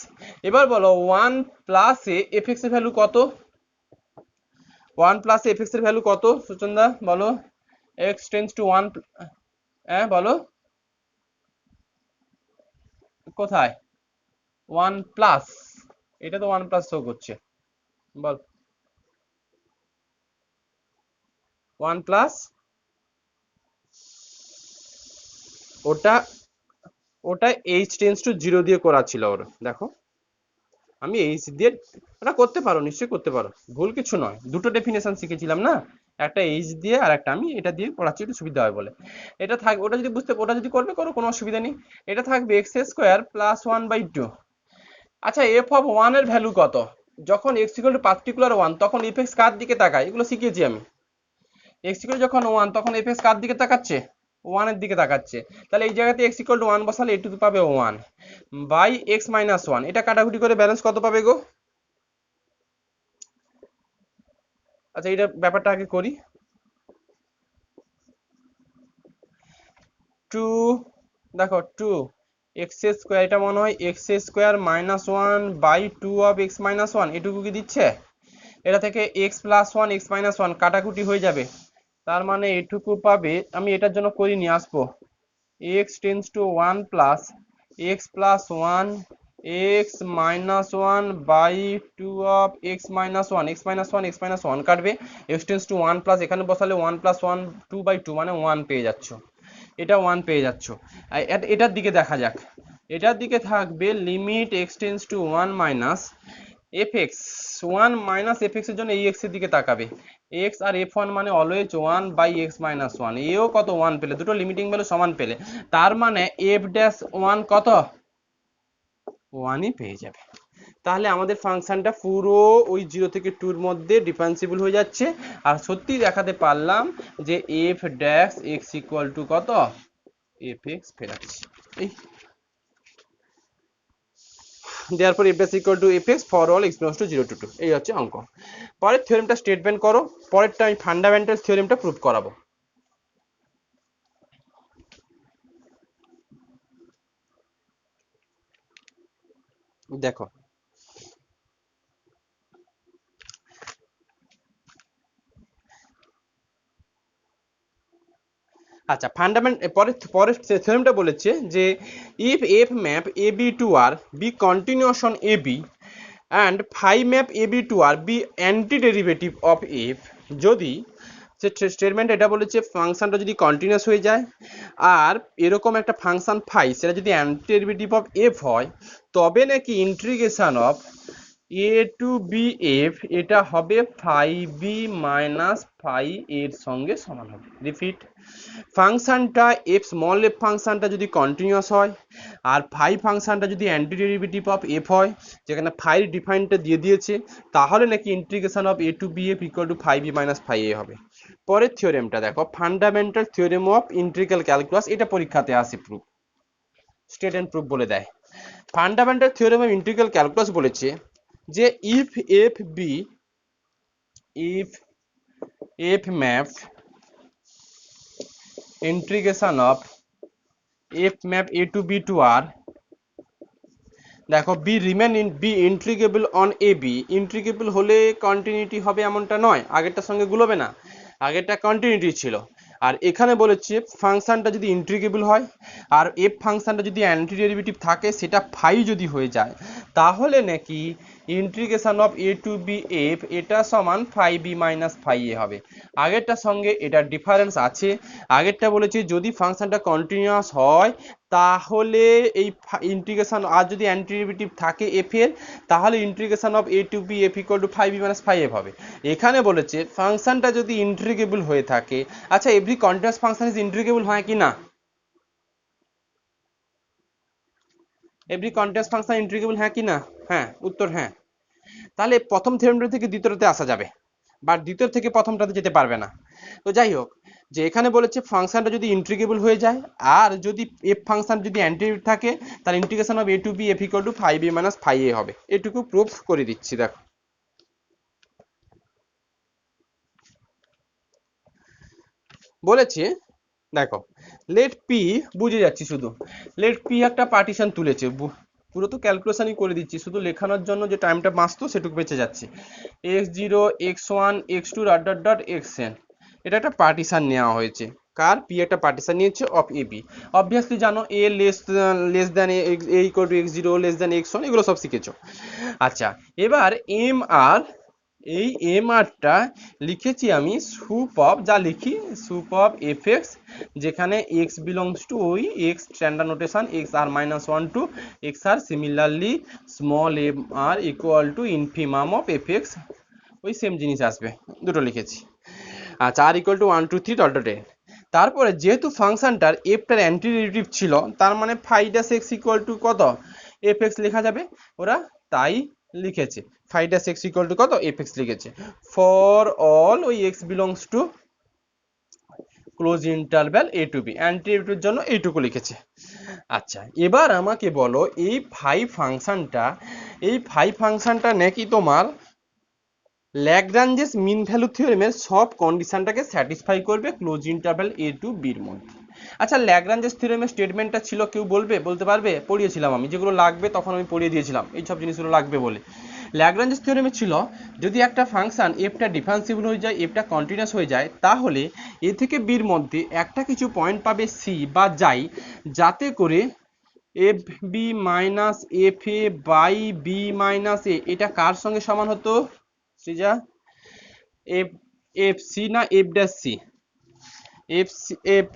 S1: এবার বলো 1 প্লাসে এফ এক্স এর ভ্যালু কত? 1 প্লাসে এফ এক্স এর ভ্যালু কত সুচন্দা বলো? এক্স টেন্স টু 1, হ্যাঁ বলো কোথায় 1 প্লাস? এটা তো 1 প্লাস শো করছে, বল। 1 প্লাস ওটা ওটা h টেন্স টু 0 দিয়ে করা ছিল ওর, দেখো আমি h দিয়ে, ওটা করতে পারো, নিশ্চয়ই করতে পারো, ভুল কিছু নয়, দুটো ডেফিনেশন শিখেছিলাম না, একটা h দিয়ে আর একটা আমি এটা দিয়ে পড়াচ্ছি একটু সুবিধা হয় বলে। এটা থাক, ওটা যদি বুঝতে, ওটা যদি করবে করো, কোনো অসুবিধা নেই। এটা থাকবে এক্স স্কোয়ার প্লাস 1/2। আচ্ছা এফ অফ 1 এর ভ্যালু কত? যখন x ইকুয়াল টু পার্টিকুলার 1 তখন এফ এক্স কার দিকে তাকায়, এগুলো শিখিয়েছি আমি। x ইকুয়াল যখন 1 তখন এফ এক্স কার দিকে তাকাচ্ছে? 1 এর দিকে তাকাচ্ছে। তাহলে এই জায়গাতে x ইকুয়াল টু 1 বসালে এটুকু পাবে 1 বাই x মাইনাস 1। এটা কাটাকুটি করে ব্যালেন্স কত পাবে গো? আচ্ছা এটা ব্যাপারটা আগে করি। 2, দেখো 2 এক্স স্কোয়ার, এটা মনে হয় x square minus 1 by 2 of x minus 1, এটুকু কি দিচ্ছে? এটা থেকে এক্স প্লাস 1 এক্স মাইনাস 1 কাটাকুটি হয়ে যাবে, তার মানে এটুকু পাবে। আমি এটার জন্য করে নিয়ে আসবো x tends to 1 plus x plus 1 x minus 1 by 2 of x minus 1, x minus 1 x minus 1 কাটবে, x টেন্স টু 1 প্লাস এখানে বসালে 1 প্লাস 1 2/2 মানে 1 পেয়ে যাচ্ছ, এটা 1 পেয়ে যাচ্ছ। এটার দিকে দেখা যাক, এটার দিকে থাকবে limit x tends to 1 minus f x, 1 minus f x এর জন্য এই এক্স এর দিকে তাকাবে, x আর f1 মানে অলওয়েজ 1 বাই x মাইনাস 1, এও কত 1 পেলে, দুটো লিমিটিং ভ্যালু সমান পেলে, তার মানে f ড্যাশ 1 কত 1ই পেয়ে যাবে। তাহলে আমাদের ফাংশনটা পুরো ওই 0 থেকে 2 এর মধ্যে ডিফারেন্সিবল হয়ে যাচ্ছে, আর সত্যি দেখাতে পারলাম যে f dash x equal to কত এফ এক্স ফেরাচ্ছি। এই therefore f dash equal to fx for all x belongs to 0 to 2, এই হচ্ছে অঙ্ক। পরের থিওরেমটা স্টেটমেন্ট করো, পরেরটা আমি ফান্ডামেন্টাল থিওরেমটা প্রুভ করাবো। দেখো আচ্ছা ফান্ডামেন্ট পরের পরের থিওরেমটা বলেছে যে if f map ab to r be continuous on ab and phi map ab to r be antiderivative of f, যদি স্টেটমেন্ট এটা বলেছে ফাংশনটা যদি কন্টিনিউয়াস হয়ে যায় আর এরকম একটা ফাংশন ফাই সেটা যদি অ্যান্টিডেরিভেটিভ অফ এফ হয়, তবে নাকি integration of a to b f এটা হবে ফাই বি মাইনাস ফাই এর সঙ্গে সমান হবে। রিপিট, ফাংশনটা এফ স্মল এফ ফাংশনটা যদি কন্টিনিউয়াস হয় আর ফাই ফাংশনটা যদি অ্যান্টিডেরিভেটিভ অফ এফ হয়, যেখানে ফাই ডিফাইনটা দিয়ে দিয়েছে, তাহলে নাকি integration of a to b f equal to phi b minus phi a হবে। পরের থিওরেমটা দেখো, fundamental theorem of integral calculus, এটা পরীক্ষাতে আসে প্রুফ, স্টেট এন্ড প্রুফ বলে দেয়। Fundamental theorem of integral calculus বলেছে যে if f b, if f map integration of f map a to b to r, দেখো be Riemann in b integrable on a b, integrable হলে continuity হবে এমনটা নয়, আগেরটার সঙ্গে গুলোবে না, আগেরটা কন্টিনিউটি ছিল। আর এখানে বলেছে ফাংশনটা যদি ইন্টিগ্রেবল হয় আর এফ ফাংশনটা যদি অ্যান্টি ডেরিভেটিভ থাকে সেটা ফাই যদি হয়ে যায়, তাহলে নাকি integration of a to b f এটা সমান phi b minus phi a হবে। আগেরটার সঙ্গে এটার ডিফারেন্স আছে, আগেরটা বলেছে যদি ফাংশনটা কন্টিনিউয়াস হয় তাহলে এই ইন্টিগ্রেশন, আর যদি অ্যান্টি ডেরিভেটিভ থাকে এফ এর, তাহলে integration of a to b f equal to phi b minus phi f হবে। এখানে বলেছে ফাংশনটা যদি ইন্টিগ্রেবল হয়ে থাকে, আচ্ছা every continuous function is integrable হয় কি না? এভরি কন্টিনিউয়াস ফাংশন ইন্টিগ্রেবল হ্যাঁ কি না? হ্যাঁ, উত্তর হ্যাঁ। তাহলে প্রথম থিওরেমটা থেকে দ্বিতীয়টাতে আসা যাবে, বা দ্বিতীয় থেকে প্রথমটাতে যেতে পারবে না। তো যাই হোক, যে এখানে বলেছে ফাংশনটা যদি ইন্টিগ্রেবল হয়ে যায় আর যদি এফ ফাংশন যদি অ্যান্টি থাকে, তাহলে integration of a to b f equal to phi b minus phi a হবে। এটুকু প্রুফ করে দিচ্ছি। দেখো বলেছে, দেখো লেট পি, বুঝে যাচ্ছি শুধু, লেট পি একটা পার্টিশন তুলেছে, পুরো তো ক্যালকুলেশনই করে দিচ্ছি, শুধু লেখানোর জন্য যে টাইমটা বাঁচতো সেটুকু বেঁচে যাচ্ছে। X zero x one x two dot dot dot x n, এটা একটা পার্টিশন নেওয়া হয়েছে, কার পি একটা পার্টিশন নিয়েছে অফ এ বি। অবভিয়াসলি জানো a less than a equal to x zero less than x one, এগুলো সব শিখেছো। আচ্ছা এবার এম আর এই এম আরটা লিখেছি আমি স্যুপ অফ, যা লিখি স্যুপ অফ এফ এক্স, যেখানে এক্স বিলংস টু ওই x standard notation x r minus one to x r similarly small m r equal to infimum of f x, ওই same জিনিস আসবে, দুটো লিখেছি। আচ্ছা, r equal to one two three dot dot n. তারপরে যেহেতু ফাংশনটার এফটার অ্যান্টি ডেরিভেটিভ ছিল, তার মানে phi dash x equal to কত এফ এক্স লেখা যাবে, ওরা তাই লিখেছে phi dash x equal to কত এফ এক্স লিখেছে ফর অল ওই x belongs to close interval a to b, anti ডেরিভেটিভের জন্য এইটুকু লিখেছে। আচ্ছা, এবার আমাকে বলো এই ফাই ফাংশনটা নাকি তোমার ল্যাগ্রাঞ্জেস মিন ভ্যালু থিওরেমের সব কন্ডিশনটাকে স্যাটিসফাই করবে ক্লোজ ইন্টারভ্যাল এ টু বির মধ্যে। আচ্ছা, ল্যাগ্রাঞ্জেস থিওরেমের স্টেটমেন্টটা ছিল, কেউ বলতে পারবে? পড়িয়েছিলাম আমি, যেগুলো লাগবে তখন আমি পড়িয়ে দিয়েছিলাম এই সব জিনিসগুলো লাগবে বলে। ল্যাগ্রাঞ্জেস থিওরেমে ছিল যদি একটা ফাংশন এফটা ডিফারেন্সিবল হয়ে যায়, এফটা কন্টিনিউয়াস হয়ে যায়, তাহলে এ থেকে বির মধ্যে একটা কিছু পয়েন্ট পাবে সি বা যাই, যাতে করে f b minus f a by b minus a এটা কার সঙ্গে সমান হতো সৃজা? এফ এফ সি না f dash c? F c f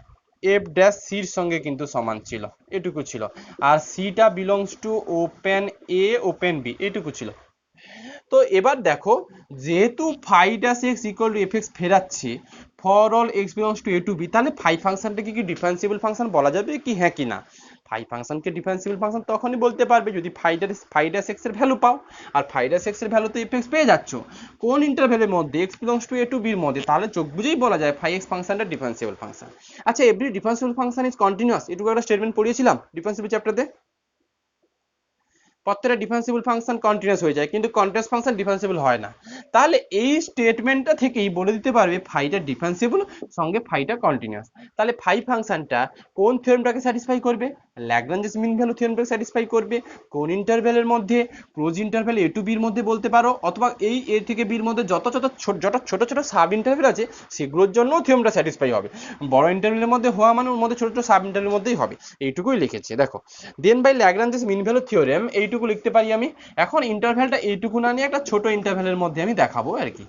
S1: f dash সির সঙ্গে কিন্তু সমান ছিল, এটুকু ছিল। আর সিটা belongs to open a open b, এটুকু ছিল। তো এবার দেখো, যেহেতু phi dash x equal to f x ফেরাচ্ছে for all x belongs to a to b, তাহলে ফাই ফাংশনটাকে কি ডিফারেন্সিবল ফাংশন বলা যাবে কি, হ্যাঁ কি না? ফাই ফাংশনকে ডিফারেন্সিবল ফাংশন তখনই বলতে পারবে যদি ফাই ড্যাশ এক্স এর ভ্যালু পাও, আর ফাই ড্যাশ এক্স এর ভ্যালু তো এফ এক্স পেয়ে যাচ্ছ কোন ইন্টারভ্যালের মধ্যে x belongs to a to বির মধ্যে, তাহলে চোখ বুঝেই বলা যায় ফাই এক্স ফাংশনটা ডিফারেন্সিবল ফাংশন। আচ্ছা, এভরি ডিফারেন্সিবল ফাংশন ইজ কন্টিনিউয়াস, এটুকু একটা স্টেটমেন্ট পড়িয়েছিলাম ডিফারেন্সিবল চ্যাপ্টারে। প্রত্যেকটা ডিফারেন্সিবল ফাংশন কন্টিনিউয়াস হয়ে যায়, কিন্তু কন্টিনিউয়াস ফাংশন ডিফারেন্সিবল হয় না। তাহলে এই স্টেটমেন্টটা থেকেই বলে দিতে পারবে ফাইটা ডিফারেন্সিবল সঙ্গে ফাইটা কন্টিনিউয়াস। তাহলে ফাই ফাংশনটা কোন থিওরেমটাকে স্যাটিসফাই করবে? ল্যাগ্রাঞ্জেস মিন ভ্যালু থিওরেমটাকে স্যাটিসফাই করবে। কোন ইন্টারভ্যালের মধ্যে? ক্লোজ ইন্টারভ্যাল এ টু বির মধ্যে বলতে পারো, অথবা এই এ থেকে বির মধ্যে যত ছোট ছোট সাব ইন্টারভ্যাল আছে সেগুলোর জন্য থিওরেমটা স্যাটিসফাই হবে। বড় ইন্টারভ্যালের মধ্যে হওয়া মানে ওর মধ্যে ছোট ছোট সাব ইন্টারভ্যালের মধ্যেই হবে, এইটুকুই লিখেছে দেখো। Then by Lagrange's mean value theorem এইটুকু লিখতে পারি আমি। এখন ইন্টারভ্যালটা এইটুকু না নিয়ে একটা ছোট ইন্টারভ্যালের মধ্যে আমি দেখাবো আর কি।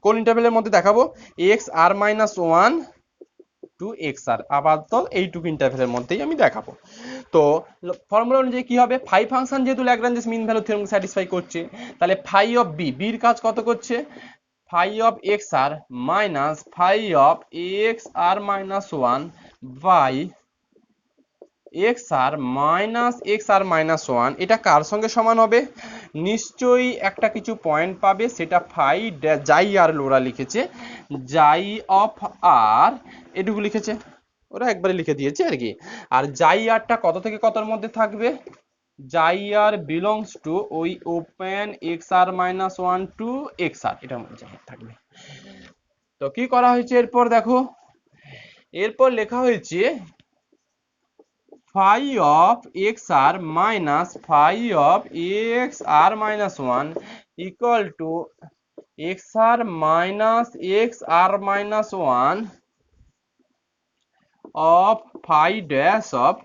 S1: কোন ইন্টারভ্যালের মধ্যে দেখাবো? X r minus one to x আর, আপাতত এইটুকু ইন্টারভ্যালের মধ্যেই আমি দেখাবো। তো ফর্মুলা অনুযায়ী কি হবে, ফাই ফাংশন যেহেতু Lagrange's mean value theorem satisfy করছে, তাহলে ফাই অফ বি, বির কাজ কত করছে? Phi of x r minus phi of x r minus one by x r minus one, এটা কার সঙ্গে সমান হবে? নিশ্চয়ই একটা কিছু পয়েন্ট পাবে, সেটা ফাই যাই আর ওরা লিখেছে যাই অফ আর, এটুকু লিখেছে, ওরা একবারে লিখে দিয়েছে আর কি। আর যাই আরটা কত থেকে কতর মধ্যে থাকবে? যাই আর বিলংস টু ওই open x r minus one to x আর, এটার মধ্যে থাকবে। তো কি করা হয়েছে এরপর দেখো, এরপর লেখা হয়েছে phi of xr minus phi of xr minus 1 equal to xr minus xr minus 1 of phi dash of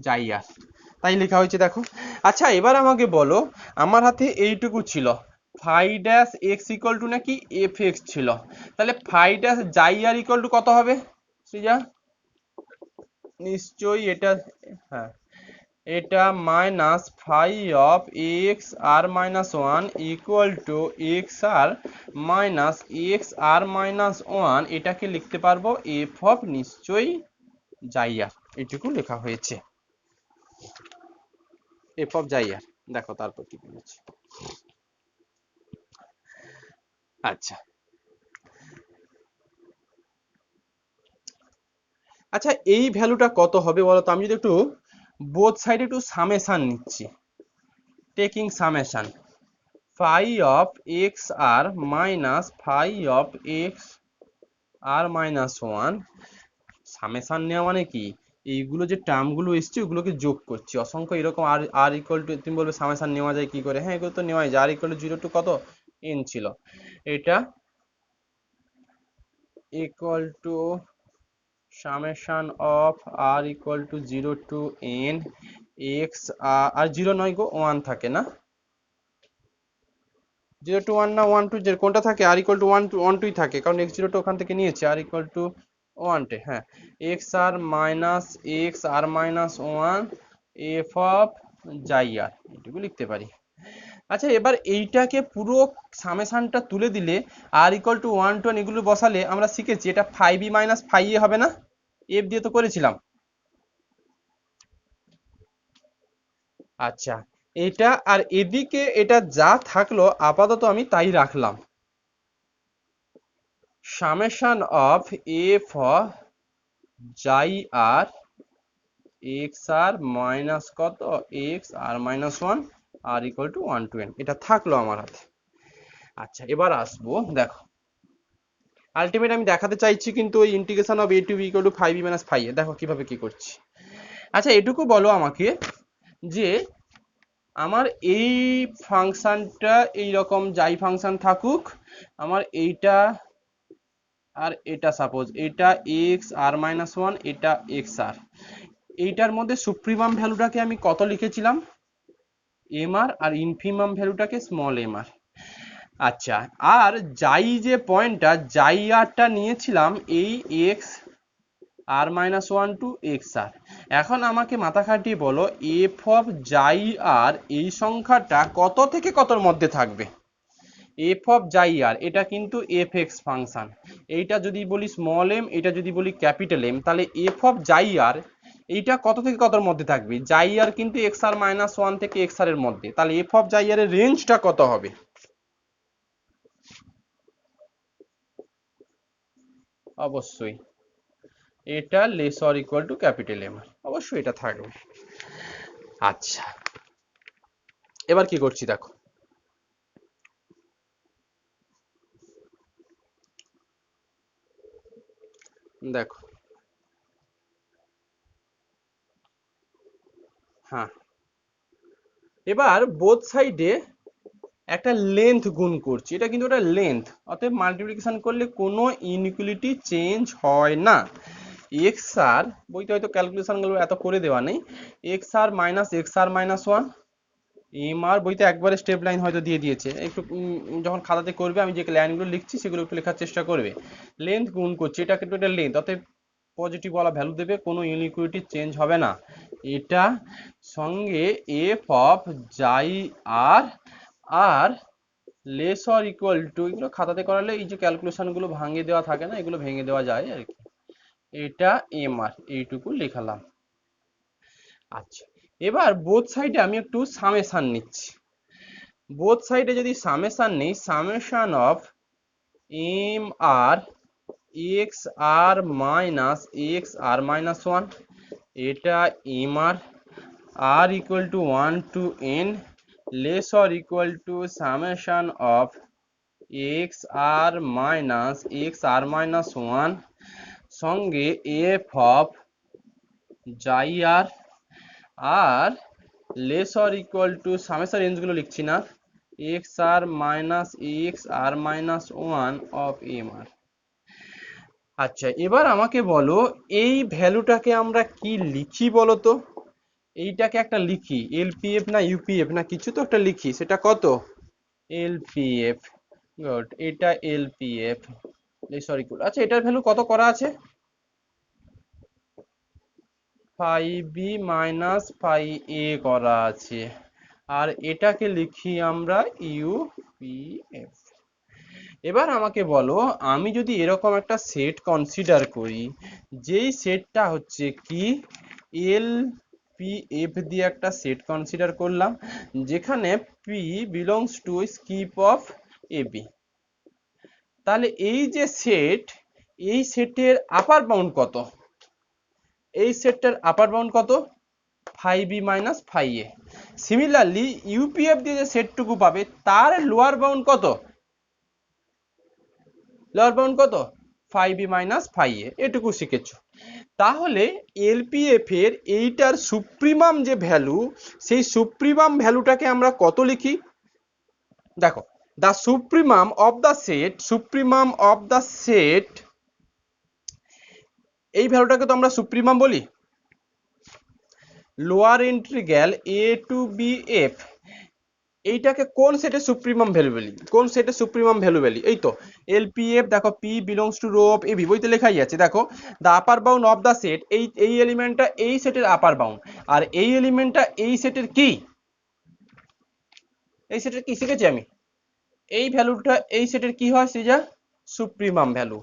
S1: জাইয়ার, তাই লেখা হয়েছে দেখো। আচ্ছা, এবার আমাকে বলো, আমার হাতে এইটুকু ছিল phi dash x equal to নাকি এফ এক্স ছিল, তাহলে ফাই ড্যাশ জাইয়ার ইকুয়াল টু কত হবে সৃজা? নিশ্চয়ই এটা, হ্যাঁ, এটা minus phi of x r minus one equal to x r minus x r minus one, এটাকে লিখতে পারবো এফ অফ নিশ্চয়ই জাইয়ার, এটুকু লেখা হয়েছে এফ অফ জাইয়ার। দেখো তারপর কি বলেছে। আচ্ছা আচ্ছা, এই ভ্যালুটা কত হবে বলো তো? আমি যদি একটু বোথ সাইডে একটু সামেশন নিচ্ছি, taking summation phi of xr minus phi of xr minus 1, summation নেওয়া মানে কি, এইগুলো যে টার্মগুলো এসছে ওগুলোকে যোগ করছি, অসংখ্য এরকম আর আর ইকুয়াল টু, তুমি বলবে সামেশন নেওয়া যায় কি করে? হ্যাঁ, এগুলো তো নেওয়াই যায়। আর ইকুয়াল টু 0 টু কত n ছিল, এটা equal to summation of r equal to 0 to n x, আর 0 নয় গো, 1 থাকে না, 0 to 1 না 1 to 0 কোনটা থাকে? r equal to 1 2 থাকে, কারণ x0 টা ওখান থেকে নিয়েছি, r equal to 1 টে। হ্যাঁ, xr minus xr minus 1 f of যাই r, এটুকু লিখতে পারি। আচ্ছা, এবার এইটাকে পুরো সামেশনটা তুলে দিলে r equal to 1 to 1 এগুলো বসালে আমরা শিখেছি এটা 5e minus 5e হবে না? f দিয়ে তো করেছিলাম। আচ্ছা, এটা আর এদিকে এটা যা থাকলো আপাতত আমি তাই রাখলাম। সামেশন অফ f of যাই r xr মাইনাস কত xr minus 1 r equal to 1 to n, এটা থাকলো আমার হাতে। আচ্ছা, এবার আসবো, দেখো আলটিমেট আমি দেখাতে চাইছি কিন্তু ওই integration of a to b equal to 5e minus 5e, দেখো কিভাবে কি করছি। আচ্ছা, এটুকু বলো আমাকে যে আমার এই ফাংশনটা এইরকম যাই ফাংশন থাকুক, আমার এইটা আর এটা সাপোজ এটা এক্স আর মাইনাস 1, এটা এক্স আর, এইটার মধ্যে সুপ্রিমাম ভ্যালুটাকে আমি কত লিখেছিলাম? এম আর, আর ইনফিমাম ভ্যালুটাকে স্মল এম আর। আচ্ছা, আর যাই যে পয়েন্টটা যাই আরটা নিয়েছিলাম এই x r minus 1 two x আর। এখন আমাকে মাথা খাটিয়ে বলো এফ অফ যাই আর এই সংখ্যাটা কত থেকে কতর মধ্যে থাকবে? এফ অফ যাই আর এটা কিন্তু এফ এক্স ফাংশন, এইটা যদি বলি স্মল এম, এটা যদি বলি ক্যাপিটাল এম, তাহলে এফ অফ যাই আর এইটা কত থেকে কতর মধ্যে থাকবে? যাই আর কিন্তু এক্স আর মাইনাস 1 থেকে এক্স আর এর মধ্যে, তাহলে এফ অফ যাই আর এর রেঞ্জটা কত হবে? অবশ্যই এটা less or equal to capital m r, অবশ্যই এটা থাকবে। আচ্ছা, এবার কি করছি দেখো, দেখো হ্যাঁ, এবার বোথ সাইডে একটা লেন্থ গুণ করছি, এটা কিন্তু একটা লেন্থ, অতএব মাল্টিপ্লিকেশন করলে কোনো ইনইকুয়ালিটি চেঞ্জ হয় না। এক্স আর বইতে হয়তো ক্যালকুলেশনগুলো এত করে দেওয়া নেই, x r minus x r minus 1 M R বইতে একবারে স্টেপ লাইন হয়তো দিয়ে দিয়েছে, একটু যখন খাতাতে করবে আমি যে লাইনগুলো লিখছি সেগুলো একটু লেখার চেষ্টা করবে। লেন্থ গুণ করছি, এটা কিন্তু একটা লেন্থ, অতএব পজিটিভ ওয়ালা ভ্যালু দেবে, কোনো ইনইকুয়ালিটি চেঞ্জ হবে না। এটা সঙ্গে এফ অফ যাই r r less or equal two, এগুলো খাতাতে করালে এই যে ক্যালকুলেশনগুলো ভাঙিয়ে দেওয়া থাকে না, এগুলো ভেঙে দেওয়া যায় আর কি। এটা এম আর, এইটুকু লেখালাম। আচ্ছা, এবার বোথ সাইডে আমি একটু সামেশন নিচ্ছি। বোথ সাইডে যদি সামেশন নেই, summation of m r x r minus x r minus 1, এটা m r r equal to 1 to n less or equal to summation of x r minus x r minus 1 সঙ্গে f of যাই r r less or equal to summation রেঞ্জগুলো লিখছি না, x r minus x r minus 1 of m r. আচ্ছা, এবার আমাকে বলো এই ভ্যালুটাকে আমরা কি লিখি বলো তো? এইটাকে একটা লিখি এলপিএফ না ইউপিএফ না কিছু তো একটা লিখি, সেটা কত? এলপিএফ। গুড, এটা এলপিএফ। সরি, আচ্ছা এটার ভ্যালু কত করা আছে? 5b মাইনাস 5a করা আছে, আর এটাকে লিখি আমরা ইউপিএফ। এবার আমাকে বলো আমি যদি এরকম একটা সেট কনসিডার করি, যেই সেটটা হচ্ছে কি এল পি এফ দিয়ে একটা সেট কনসিডার করলাম, যেখানে p belongs to skip of a b, তাহলে এই যে সেট, এই সেটের আপার বাউন্ড কত? এই সেটটার আপার বাউন্ড কত? 5b minus 5a। Similarly UPF দিয়ে যে সেটটুকু পাবে তার লোয়ার বাউন্ড কত? লোয়ার বাউন্ড কত? 5b মাইনাস 5a, এটুকু শিখেছো। তাহলে এলপিএফ এর এইটার সুপ্রিমাম যে ভ্যালু, সেই সুপ্রিমাম ভ্যালুটাকে আমরা কত লিখি? দেখো, the supremum of the set, supremum of the set, এই ভ্যালুটাকে তো আমরা সুপ্রিমাম বলি। Lower integral a to b F, এইটাকে কোন সেটের সুপ্রিমাম ভ্যালু বলি, কোন সেটের সুপ্রিমাম ভ্যালু বলি? এই তো এলপিএফ, দেখো পি বিলংস টু রো অফ এবি, বইতে লেখাই আছে। দেখো the upper bound of the set, এই এলিমেন্টটা এই সেটের আপার বাউন্ড, আর এই এলিমেন্টটা এই সেটের কি, এই সেটের কি শিখেছি আমি, এই ভ্যালুটা এই সেটের কি হয় সিজা, সুপ্রিমাম ভ্যালু।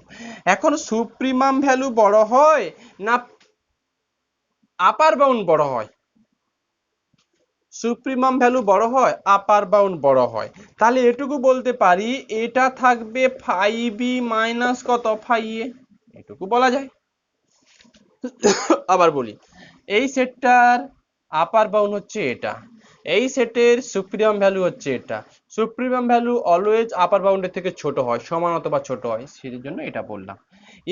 S1: এখন সুপ্রিমাম ভ্যালু বড় হয় না আপার বাউন্ড বড় হয়? সুপ্রিমাম ভ্যালু বড় হয়, আপার বাউন্ড বড় হয়। তাহলে এটুকু বলতে পারি এটা থাকবে ফাইভ বি মাইনাস কত, ফাইভ এ, এটুকু বলা যায়। আবার বলি, এই সেটটার আপার বাউন্ড হচ্ছে এটা, এই সেটের সুপ্রিমাম ভ্যালু হচ্ছে এটা। সুপ্রিমাম ভ্যালু অলওয়েজ আপার বাউন্ডের থেকে ছোট হয়, সমান অথবা ছোট হয়, সেই জন্য এটা বললাম।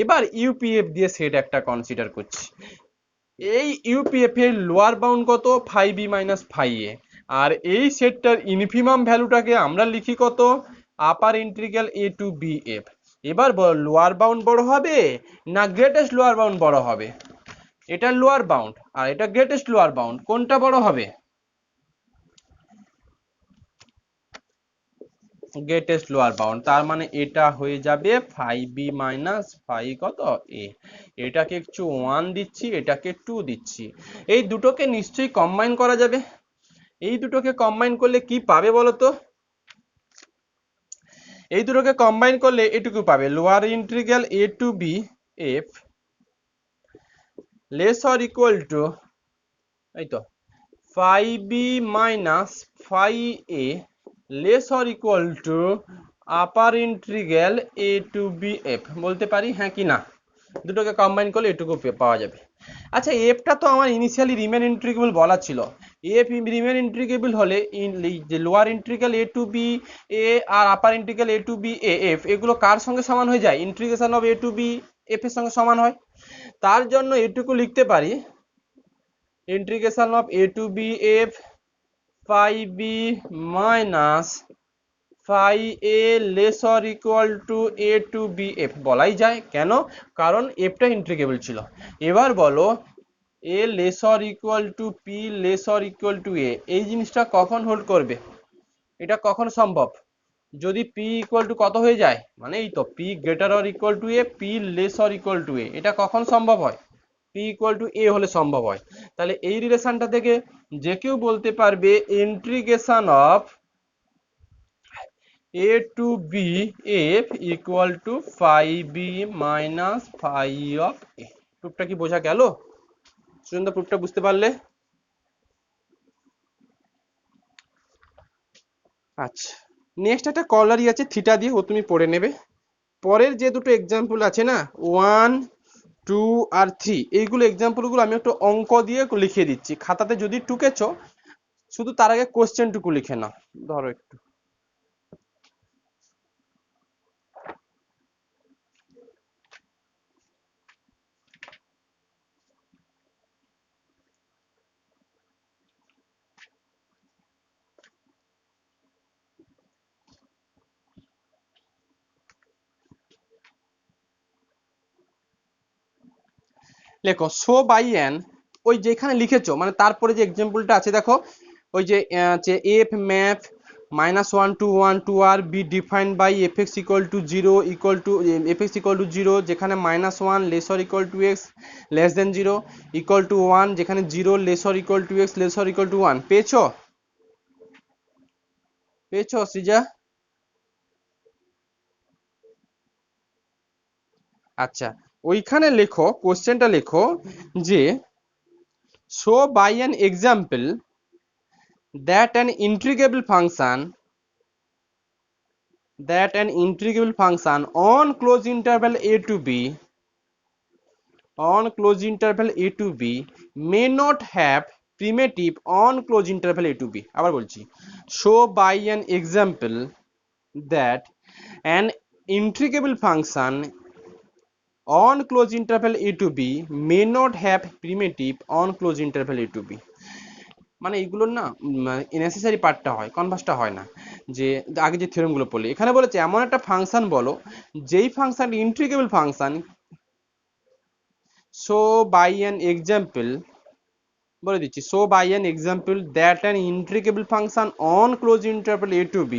S1: এবার ইউপিএফ দিয়ে সেট একটা কনসিডার করছি। এই ইউপিএফ এর লোয়ার বাউন্ড কত, ফাইভ বি মাইনাস ফাইভ এ, আর এই সেটটার ইনফিমাম ভ্যালুটাকে আমরা লিখি কত, আপার integral a to b F. এবার লোয়ার বাউন্ড বড় হবে না গ্রেটেস্ট লোয়ার বাউন্ড বড় হবে? এটা লোয়ার বাউন্ড আর এটা গ্রেটেস্ট লোয়ার বাউন্ড, কোনটা বড় হবে? Greatest lower bound. তার মানে এটা হয়ে যাবে ফাইভ বি মাইনাস ফাইভ কত এ, এটাকে একটু ওয়ান দিচ্ছি, এটাকে টু দিচ্ছি। এই দুটোকে নিশ্চয়ই কম্বাইন করা যাবে। এই দুটোকে কম্বাইন করলে কি পাবে বলো তো? এই দুটোকে কম্বাইন করলে এটুকু পাবে, lower integral a to b f less or equal to, এই তো five b minus five a less or equal to upper integral a to b f. বলতে পারি হ্যাঁ কি না? দুটোকে কম্বাইন করলে এটুকু পাওয়া যাবে। আচ্ছা এফটা তো আমার ইনিশিয়ালি রিমেন ইন্টিগ্রেবল বলা ছিল। এফ রিমেন ইন্টিগ্রেবল হলে যে lower integral a to b এ আর upper integral a to b এ এফ, এগুলো কার সঙ্গে সমান হয়ে যায়? Integration of a to b f এর সঙ্গে সমান হয়। তার জন্য এটুকু লিখতে পারি, integration of a to b f five b minus five a less or equal to a to b f বলাই যায়। কেন? কারণ এফটা ইন্টিগ্রেবল ছিল। এবার বলো a less or equal to p less or equal to a, এই জিনিসটা কখন হোল্ড করবে? এটা কখন সম্ভব? যদি পি ইকুয়াল টু কত হয়ে যায়, মানে এই তো p greater or equal to a, p less or equal to a, এটা কখন সম্ভব হয়? পি ইকুয়াল টু এ হলে সম্ভব হয়। তাহলে এই রিলেশনটা থেকে যে কেউ বলতে পারবে integration of a to b f equal to 5b minus 5 of a। প্রুফটা কি বোঝা গেল? সুন্দর, প্রুফটা বুঝতে পারলে? আচ্ছা নেক্সট একটা কলারি আছে থিটা দিয়ে, ও তুমি পড়ে নেবে। পরের যে দুটো এক্সাম্পল আছে না, 1 2 আর 3, এইগুলো এক্সাম্পলগুলো আমি একটু অঙ্ক দিয়ে লিখে দিচ্ছি। খাতাতে যদি টুকেছো শুধু তার আগে কোশ্চেনটুকু লিখে নাও। ধরো একটু, লেখো শো বাই অ্যান, ওই যেখানে লিখেছো মানে তারপরে যে এক্সাম্পলটা আছে দেখো, ওই যে f map minus one to one to R b defined by f x equal to zero equal to f x equal to zero, যেখানে minus one less or equal to x less then zero equal to one, যেখানে zero less or equal to x less or equal to one. পেয়েছো? পেয়েছো সৃজা? আচ্ছা ওইখানে লেখো, কোশ্চেনটা লেখো যে show by an example that an integrable function on closed interval a to b may not have primitive on closed interval a to b। আবার বলছি, show by an example that an integrable function on closed interval a to b may not have primitive on closed interval a to b। মানে এইগুলোর না necessary পার্টটা হয়, কনভার্সটা হয় না। যে আগে যে থিওরেমগুলো পড়লি, এখানে বলেছে এমন একটা ফাংশন বলো যেই function integrable function, so by an example বলে দিচ্ছি, show by an example that an integrable function on close interval a to b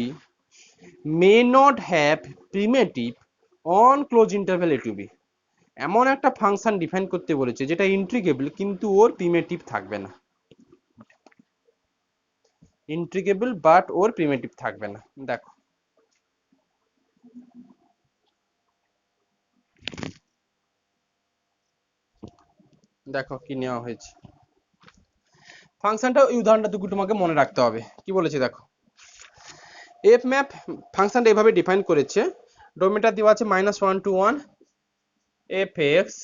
S1: may not have primitive on close interval a to b। এমন একটা function define করতে বলেছে যেটা integrable কিন্তু ওর primitive থাকবে না, ইন্টিগ্রেবল বাট ওর প্রিমিটিভ থাকবে না। দেখো দেখো কি নেওয়া হয়েছে ফাংশনটা, এই উদাহরণটা দুটো তোমাকে মনে রাখতে হবে। কি বলেছে দেখো, এফ ম্যাপ ফাংশনটা এভাবে ডিফাইন করেছে, ডোমেনটা দেওয়া আছে -1 to 1 F x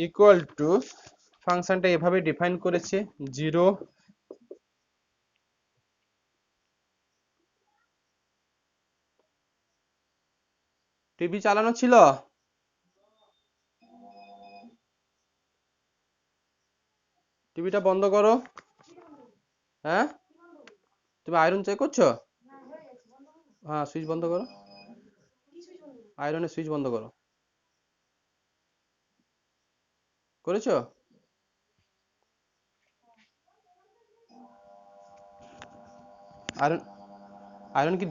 S1: equal two, ফাংশনটা এভাবে ডিফাইন করেছে 0 টিভি চালানো ছিল, টিভিটা বন্ধ করো। হ্যাঁ তুমি আয়রন চেক করছো? হ্যাঁ সুইচ বন্ধ করো, আয়রনের সুইচ বন্ধ করো। করেছো? আয়রন, আয়রন কি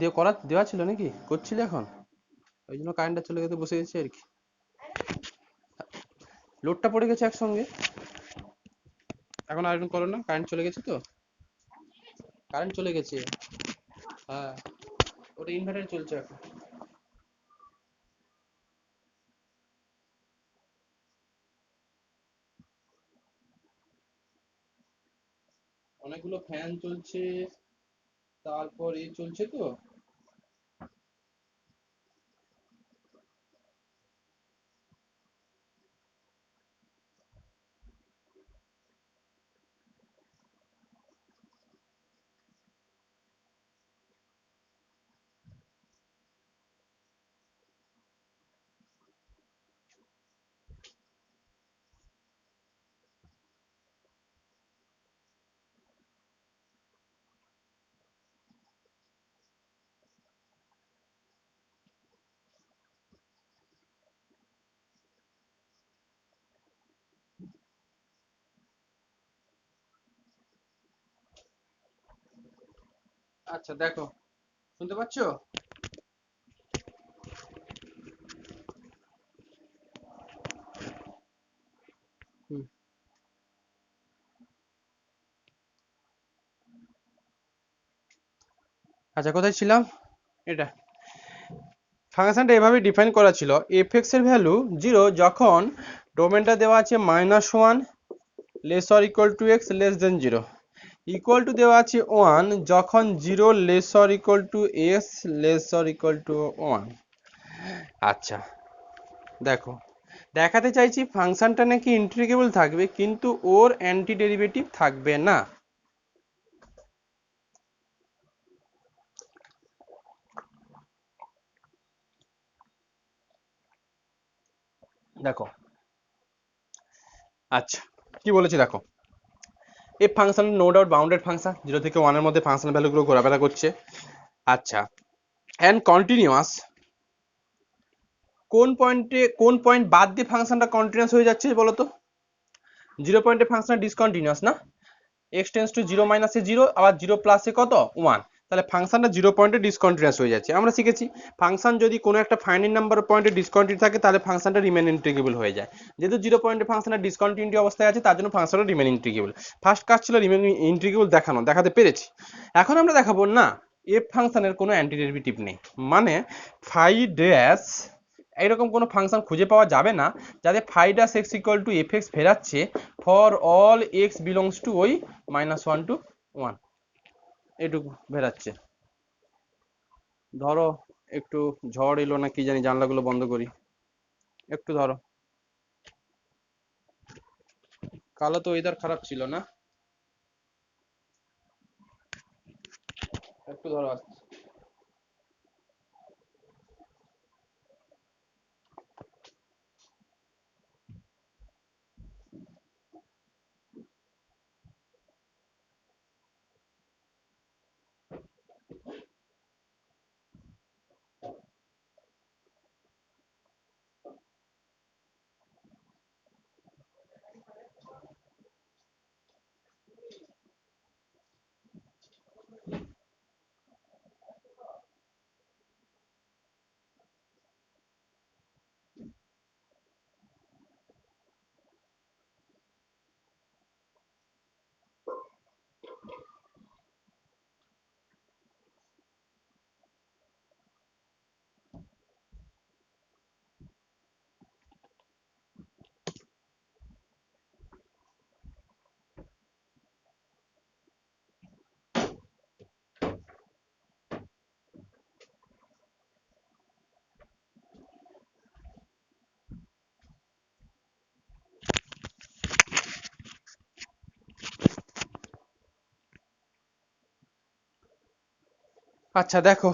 S1: দেওয়া ছিল নাকি করছিলে এখন? ওই জন্য কারেন্টটা চলে গেছে, বসে গেছে আর কি, লোডটা পড়ে গেছে একসঙ্গে। এখন আয়রন করো না, কারেন্ট চলে গেছে তো, কারেন্ট চলে গেছে। হ্যাঁ ওটা ইনভার্টার চলছে এখন। অনেকগুলো ফ্যান চলছে, তারপর এই চলছে তো। আচ্ছা দেখো, শুনতে পাচ্ছো? হুম। আচ্ছা কোথায় ছিলাম? এটা ফাংশনটা এভাবে ডিফাইন করা ছিল, এফ এক্স এর ভ্যালু 0 যখন ডোমেনটা দেওয়া আছে -1 less or equal to x less then 0, equal to দেওয়া আছে 1 যখন 0 less or equal to x less or equal to 1। আচ্ছা দেখো, দেখাতে চাইছি ফাংশনটা নাকি ইন্টিগ্রেবল থাকবে কিন্তু ওর অ্যান্টি ডেরিভেটিভ থাকবে না। দেখো আচ্ছা কি বলেছি দেখো, এই function no doubt bounded function, 0 থেকে 1 এর মধ্যে ফাংশন ভ্যালুগুলো ঘোরাফেরা করছে। আচ্ছা অ্যান্ড কন্টিনিউয়াস, কোন পয়েন্ট বাদ দিয়ে ফাংশনটা কন্টিনিউয়াস হয়ে যাচ্ছে বলো তো? 0 পয়েন্টে ফাংশন ডিসকন্টিনিউয়াস না, এক্স টেন্স টু 0 মাইনাসে 0 আবার 0 প্লাসে কত 1, তাহলে ফাংশনটা 0 পয়েন্টে ডিসকন্টিনিউয়াস হয়ে যাচ্ছে। আমরা শিখেছি ফাংশন যদি কোনো একটা ফাইনাইট নাম্বার পয়েন্টে ডিসকন্টিনিউ থাকে তাহলে ফাংশনটা রিমেন ইন্টিগ্রেবল হয়ে যায়। যেহেতু 0 পয়েন্টে ফাংশনের ডিসকন্টিনিউটি অবস্থায় আছে তার জন্য ফাংশনটা রিমেন ইন্টিগ্রেবল। ফার্স্ট কাজ ছিল রিমেন ইন্টিগ্রেবল দেখাতে পেরেছি। এখন আমরা দেখাবো না এফ ফাংশনের কোনো অ্যান্টি ডেরিভেটিভ নেই, মানে ফাই ড্যাশ এইরকম কোনো ফাংশন খুঁজে পাওয়া যাবে না যাতে phi dash x equal to f x ফেরাচ্ছে for all x belongs to ওই -1 to 1, এটুকু বেরাচ্ছে। ধরো একটু ঝড় এলো না কি জানি, জানলাগুলো বন্ধ করি, একটু ধরো। কালো তো ওয়েদার খারাপ ছিল না, একটু ধরো আসছে। আচ্ছা দেখো,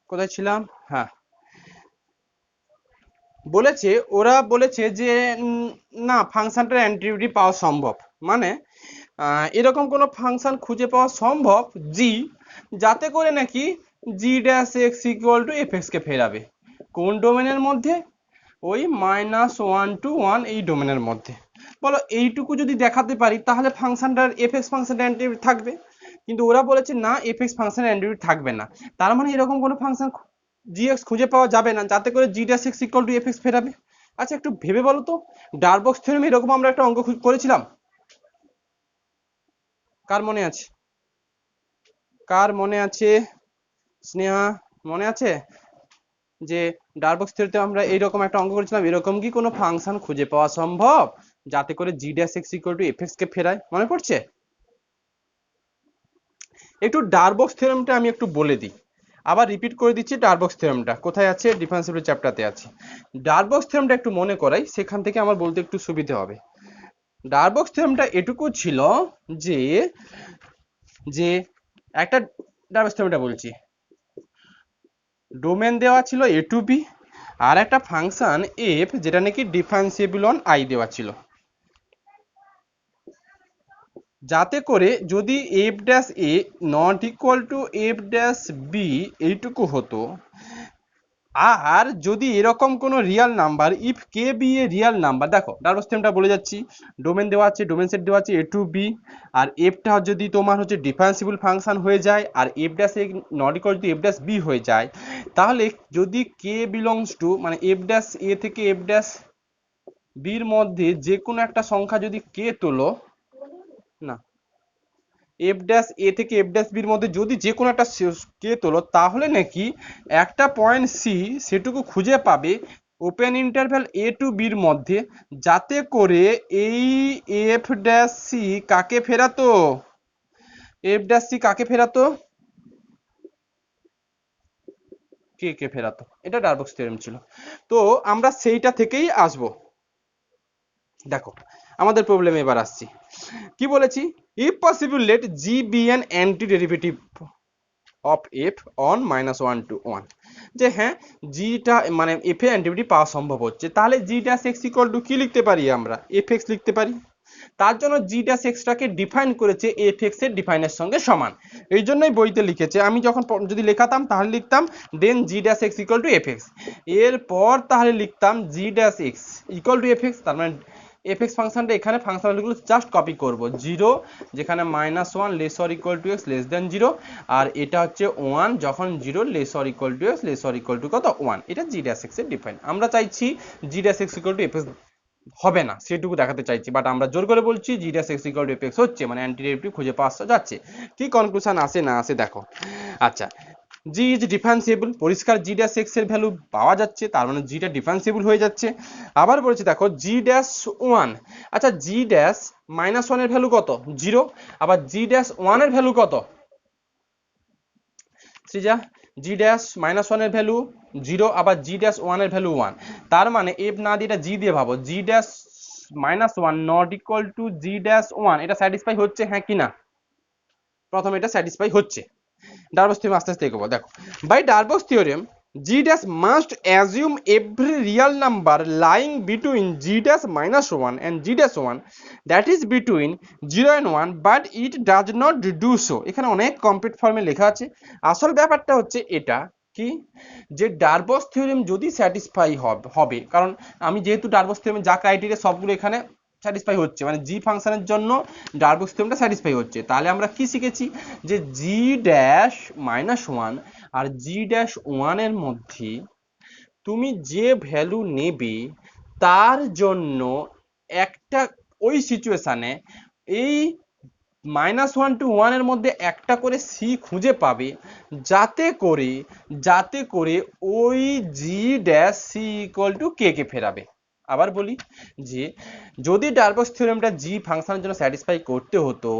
S1: কোথায় ছিলাম? হ্যাঁ, বলেছে, ওরা বলেছে যে না, ফাংশনটার অ্যান্টিটিউডই পাওয়া সম্ভব। মানে এরকম কোনো ফাংশন খুঁজে পাওয়া সম্ভব জি, যাতে করে নাকি g dash x equal to f x কে ফেরাবে। কোন ডোমেনের মধ্যে? ওই -1 to 1 এই ডোমেনের মধ্যে। বলো, এইটুকু যদি দেখাতে পারি তাহলে ফাংশনটার এফ এক্স ফাংশনটার অ্যান্টিটিউড থাকবে। কিন্তু ওরা বলেছে না, এফ এক্স ফাংশনের অ্যান্টিটিউড থাকবে না। তার মানে এরকম কোনো ফাংশন জি এক্স খুঁজে পাওয়া যাবে না যাতে করে g dash x equal to f x ফেরাবে। আচ্ছা একটু ভেবে বলো তো, ডারবক্স থিওরেমে এরকম আমরা একটা অঙ্ক করেছিলাম, কার মনে আছে? কার মনে আছে? স্নেহা, মনে আছে যে ডারবক্স থিওরিতে আমরা এইরকম একটা অঙ্ক করেছিলাম? এরকম কি কোনো ফাংশন খুঁজে পাওয়া সম্ভব যাতে করে g dash x equal to f x কে ফেরায়? মনে পড়ছে? একটু ডারবক্স থিওরেমটা আমি একটু বলে দিই, আবার রিপিট করে দিচ্ছি। ডারবক্স থিওরেমটা কোথায় আছে? ডিফারেন্সিবিলিটি চ্যাপ্টারতে আছে। ডারবক্স থিওরেমটা একটু মনে করাই, সেখান থেকে আমার বলতে একটু সুবিধা হবে। ডারবক্স থিওরেমটা এটুকু ছিল যে যে একটা, ডারবক্স থিওরেমটা বলছি, ডোমেন দেওয়া ছিল এ টু বি, আর একটা ফাংশন এফ যেটা নাকি ডিফারেন্সিয়েবল অন আই দেওয়া ছিল, যাতে করে যদি f dash a not equal to f dash b এইটুকু হতো, আর যদি এরকম কোনো real number if k be a real number, দেখো ডারবক্স থিওরেমটা বলে যাচ্ছি, ডোমেন দেওয়া আছে, ডোমেন সেট দেওয়া আছে এ টু বি, আর এফটা যদি তোমার হচ্ছে ডিফারেন্সিবল ফাংশন হয়ে যায় আর f dash a not equal to f dash b হয়ে যায়, তাহলে যদি কে বিলংস টু মানে এফ ড্যাশ এ থেকে এফ ড্যাশ বির মধ্যে যে কোনো একটা সংখ্যা যদি কে তোলো, না, এফ ড্যাশ এ থেকে এফ ড্যাশ বির মধ্যে যদি যে কোনো একটা কে তোলো, তাহলে নাকি একটা পয়েন্ট সি সেটুকু খুঁজে পাবে ওপেন ইন্টারভ্যাল এ টু বির মধ্যে, যাতে করে এই এফ ড্যাশ সি কাকে ফেরাতো? এফ ড্যাশ সি কাকে ফেরাতো? কে কে ফেরাতো। এটা ডারবক্স থিওরেম ছিল। তো আমরা সেইটা থেকেই আসবো। দেখো আমাদের প্রবলেম এবার আসছি, কি বলেছি? If possible let g be an anti derivative of f on -1 to 1, যে হ্যাঁ জিটা মানে এফ এর অ্যান্টিটি পাওয়া সম্ভব হচ্ছে, তাহলে জি ড্যাশ এক্স ইকুয়াল টু কি লিখতে পারি? আমরা এফ এক্স লিখতে পারি। তার জন্য জি ড্যাশ এক্সটাকে ডিফাইন করেছে এফ এক্স এর ডিফাইনের সঙ্গে সমান। এই জন্যই বইতে লিখেছে, আমি যখন যদি লেখাতাম তাহলে লিখতাম then g dash x equal to f x, এরপর তাহলে লিখতাম g dash x equal to f x. তার মানে এফ এক্স ফাংশনটা এখানে ফাংশন ভ্যালুগুলো জাস্ট কপি করব, জিরো যেখানে -1 less or equal to x less then zero, আর এটা হচ্ছে 1 যখন zero less or equal to x less or equal to কত 1। এটা জি ড্যাশ এক্স এর ডিফাইন। আমরা চাইছি জি dash x equal to f x হবে না সেটুকু দেখাতে চাইছি, বাট আমরা জোর করে বলছি g dash x equal to f x হচ্ছে, মানে অ্যান্টি ডেরিভেটিভ খুঁজে পাওয়া যাচ্ছে। কি কনক্লুশন আসে না আসে দেখো। আচ্ছা, জি ইজ ডিফারেন্সিয়েবল, পরিষ্কার জি ড্যাশ এক্স এর ভ্যালু পাওয়া যাচ্ছে, তার মানে জিটা ডিফারেন্সিয়েবল হয়ে যাচ্ছে। আবার বলেছি দেখো জি ড্যাশ ওয়ান, আচ্ছা জি ড্যাশ -1 এর ভ্যালু কত? জিরো। আবার জি ড্যাশ ওয়ান এর ভ্যালু কত? সৃজা, জি ড্যাশ -1 এর ভ্যালু জিরো, আবার জি ড্যাশ ওয়ান এর ভ্যালু 1। তার মানে এফ না দিয়ে এটা জি দিয়ে ভাবো, g dash -1 not equal to g dash one, এটা স্যাটিসফাই হচ্ছে হ্যাঁ কি না? প্রথমে এটা স্যাটিসফাই হচ্ছে। ডারবক্স থিওরেম আস্তে আস্তে এগোবো। দেখো, by Darboux theorem g dash must assume every real number lying between g dash -1 and g dash one, that is between 0 and 1, but it does not do so. এখানে অনেক কমপ্লিট ফর্মে লেখা আছে। আসল ব্যাপারটা হচ্ছে এটা কি, যে ডারবক্স থিওরেম যদি স্যাটিসফাই হবে, কারণ আমি যেহেতু ডারবক্স থিওরেম যা ক্রাইটেরিয়া সবগুলো এখানে স্যাটিসফাই হচ্ছে, মানে জি ফাংশনের জন্য ডারবক্স থিওরেমটা স্যাটিসফাই হচ্ছে, তাহলে আমরা কি শিখেছি? যে জি ড্যাশ -1 আর জি ড্যাশ ওয়ানের মধ্যে তুমি যে ভ্যালু নেবে তার জন্য একটা, ওই সিচুয়েশনে এই -1 to 1 এর মধ্যে একটা করে সি খুঁজে পাবে, যাতে করে ওই জি ড্যাশ সি ইকুয়াল টু কে কে ফেরাবে। আবার বলি যে যদি ডারবক্স থিওরেমটা জি ফাংশনের জন্য স্যাটিসফাই করতে হতো,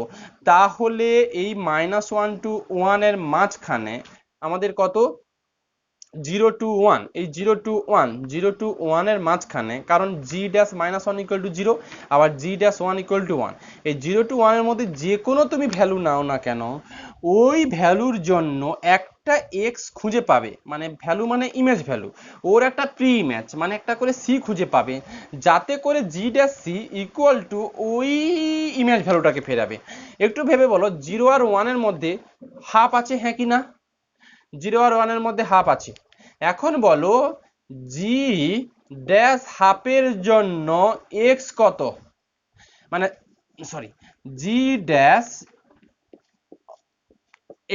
S1: তাহলে এই -1 to 1 এর মাঝখানে আমাদের কত 0 to 1, এই 0 to 1 এর মাঝখানে, কারণ g'-1 = 0 আবার g'1 = 1, এই 0 to 1 এর মধ্যে যে কোনো তুমি ভ্যালু নাও না কেন, ওই ভ্যালুর জন্য একটা x খুঁজে পাবে, মানে ভ্যালু মানে ইমেজ ভ্যালু, ওর একটা প্রি ইমেজ মানে একটা করে c খুঁজে পাবে, যাতে করে g'(c) = ওই ইমেজ ভ্যালুটাকে ফেরাবে। একটু ভেবে বলো, 0 আর 1 এর মধ্যে হাফ আছে, হ্যাঁ কি না? 0 আর 1 এর মধ্যে হাফ আছে। এখন বলো g'(হাফের জন্য x কত, মানে সরি g'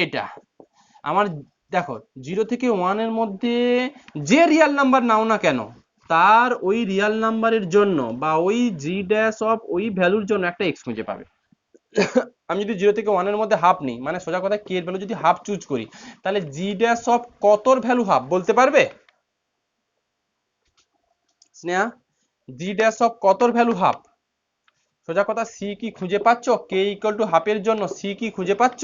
S1: এটা আমার, দেখো 0 থেকে 1 এর মধ্যে যে রিয়েল নাম্বার নাও না কেন, তার ওই রিয়েল নাম্বারের জন্য বা ওই g' ওই ভ্যালুর জন্য একটা x খুঁজে পাবে। আমি যদি 0 থেকে 1 এর মধ্যে হাফ নিই, মানে সোজা কথা k এর ভ্যালু যদি হাফ চুজ করি, তাহলে g' কতর ভ্যালু হাফ বলতে পারবে স্নেহা? g' কতর ভ্যালু হাফ? সোজা কথা c কি খুঁজে পাচ্ছ? k = হাফের জন্য c কি খুঁজে পাচ্ছ?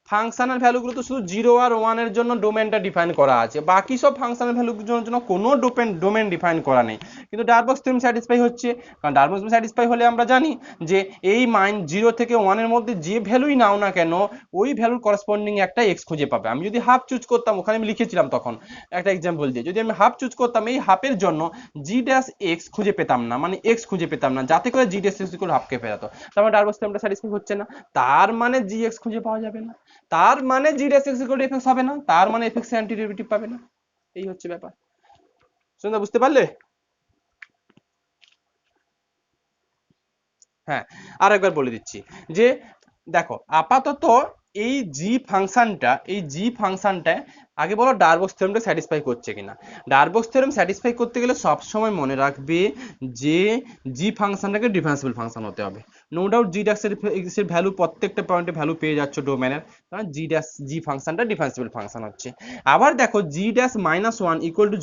S1: ফাংশনাল ভ্যালুগুলো তো শুধু 0 আর 1 এর জন্য ডোমেনটা ডিফাইন করা আছে, বাকি সব ফাংশনাল ভ্যালুগুলোর জন্য কোনো ডোমেন ডিফাইন করা নেই, কিন্তু ডারবক্স থিওরেম স্যাটিসফাই হচ্ছে। কারণ ডারবক্স থিওরেম স্যাটিসফাই হলে আমরা জানি যে এই 0 থেকে 1 এর মধ্যে যে ভ্যালুই নাও না কেন, ওই ভ্যালুর করসপন্ডিং একটা x খুঁজে পাবে। আমি যদি হাফ চুজ করতাম, ওখানে আমি লিখেছিলাম তখন একটা এক্সাম্পল দিয়ে, যদি আমি হাফ চুজ করতাম, এই হাফের জন্য g'(x) খুঁজে পেতাম না, মানে x খুঁজে পেতাম না, যাতে করে g'(x) হাফকে ফেরাতো। তার মানে ডারবক্স থিওরেমটা স্যাটিসফাই হচ্ছে না, তার মানে gx খুঁজে পাওয়া যাবে না, তার মানে g'(x) = fx হবে না, তার মানে fx এর অ্যান্টি ডেরিভেটিভ পাবে না। এই হচ্ছে ব্যাপার। সুন্দর, বুঝতে পারলে? হ্যাঁ, আরেকবার বলে দিচ্ছি যে দেখো আপাতত এই জি ফাংশনটা আগে বলো ডারবক্স থিওরেমটা স্যাটিসফাই করছে কিনা। ডারবক্স থিওরেম স্যাটিসফাই করতে গেলে সব সময় মনে রাখবে যে জি ফাংশনটাকে ডিফারেন্সিবল ফাংশন হতে হবে। নো ডাউট এর ভ্যালু প্রত্যেকটা পয়েন্টে ভ্যালু পেয়ে যাচ্ছ ডোমেনের, কারণ জি ফাংশনটা ডিফারেন্সিবল ফাংশন হচ্ছে। আবার দেখো g'-1 =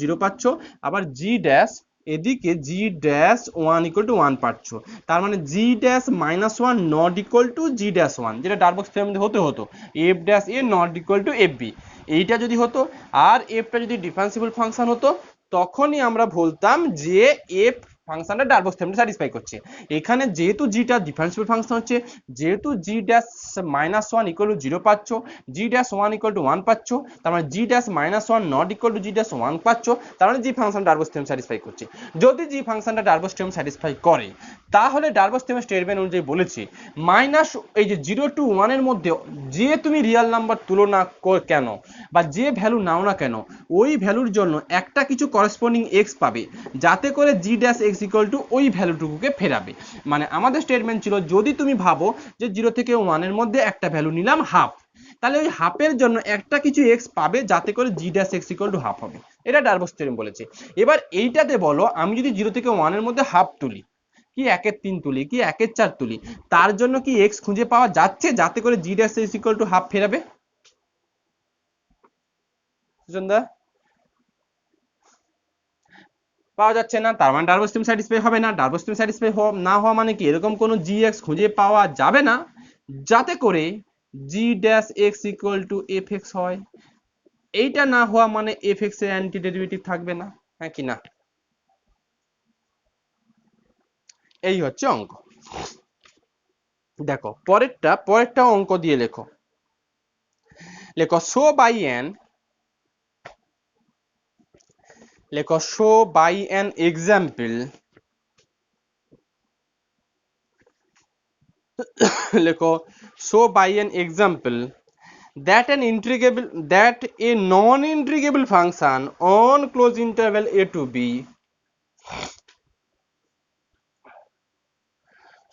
S1: 0 পাচ্ছ, আবার এদিকে g'(1 = 1 পাচ্ছ, তার মানে g'-1 not equal to g'(1), যেটা ডারবক্স থিওরেম হতে হতো f'(a) not equal to fb, এইটা যদি হতো, আর fটা যদি ডিফারেন্সিবল ফাংশন হতো, তখনই আমরা বলতাম যে f ফাংশনটা ডারবক্স থিওরেমটা স্যাটিসফাই করছে। এখানে যেহেতু টা ডিফারেন্সিবল ফাংশন হচ্ছে, যেহেতু g'-1 = 0 পাচ্ছ, g'(1 = 1 পাচ্ছ, তার মানে g'-1 not equal to g'(1) পাচ্ছ, তার মানে জি ফাংশন ডারবক্স থিওরেম স্যাটিসফাই করছে। যদি জি ফাংশনটা ডারবক্স থিওরেম স্যাটিসফাই করে, তাহলে ডারবক্স থিওরেমের স্টেটমেন্ট অনুযায়ী বলেছি এই যে 0 to 1 এর মধ্যে যে তুমি রিয়েল নাম্বার তুলনা কেন বা যে ভ্যালু নাও না কেন, ওই ভ্যালুর জন্য একটা কিছু করসপন্ডিং x পাবে, যাতে করে g'(x) = ওই ভ্যালুটুকুকে ফেরাবে। মানে আমাদের স্টেটমেন্ট ছিল, যদি তুমি ভাবো যে 0 থেকে 1 এর মধ্যে একটা ভ্যালু নিলাম হাফ, তাহলে ওই হাফের জন্য একটা কিছু x পাবে, যাতে করে g'(x) = হাফ হবে। এটা ডারবক্স থিওরেম বলেছে। এবার এইটাতে বলো, আমি যদি 0 থেকে 1 এর মধ্যে হাফ তুলি, কি 1/3 তুলি, কি 1/4 তুলি, তার জন্য কি x খুঁজে পাওয়া যাচ্ছে, যাতে করে g'(x) = হাফ ফেরাবে? সুজনদা, পাওয়া যাচ্ছে না, তার মানে ডারবক্স থিওরেম স্যাটিসফাই হবে না। ডারবক্স থিওরেম স্যাটিসফাই না হওয়া মানে কি, এরকম কোনো gx খুঁজে পাওয়া যাবে না যাতে করে g'(x) = fx হয়। এইটা না হওয়া মানে fx এর অ্যান্টি ডেরিভেটিভ থাকবে না, হ্যাঁ কি না? এই হচ্ছে অঙ্ক। দেখো পরেরটা অঙ্ক দিয়ে লেখো। Show by an example, show by an example that a non-integrable function on closed interval a to b,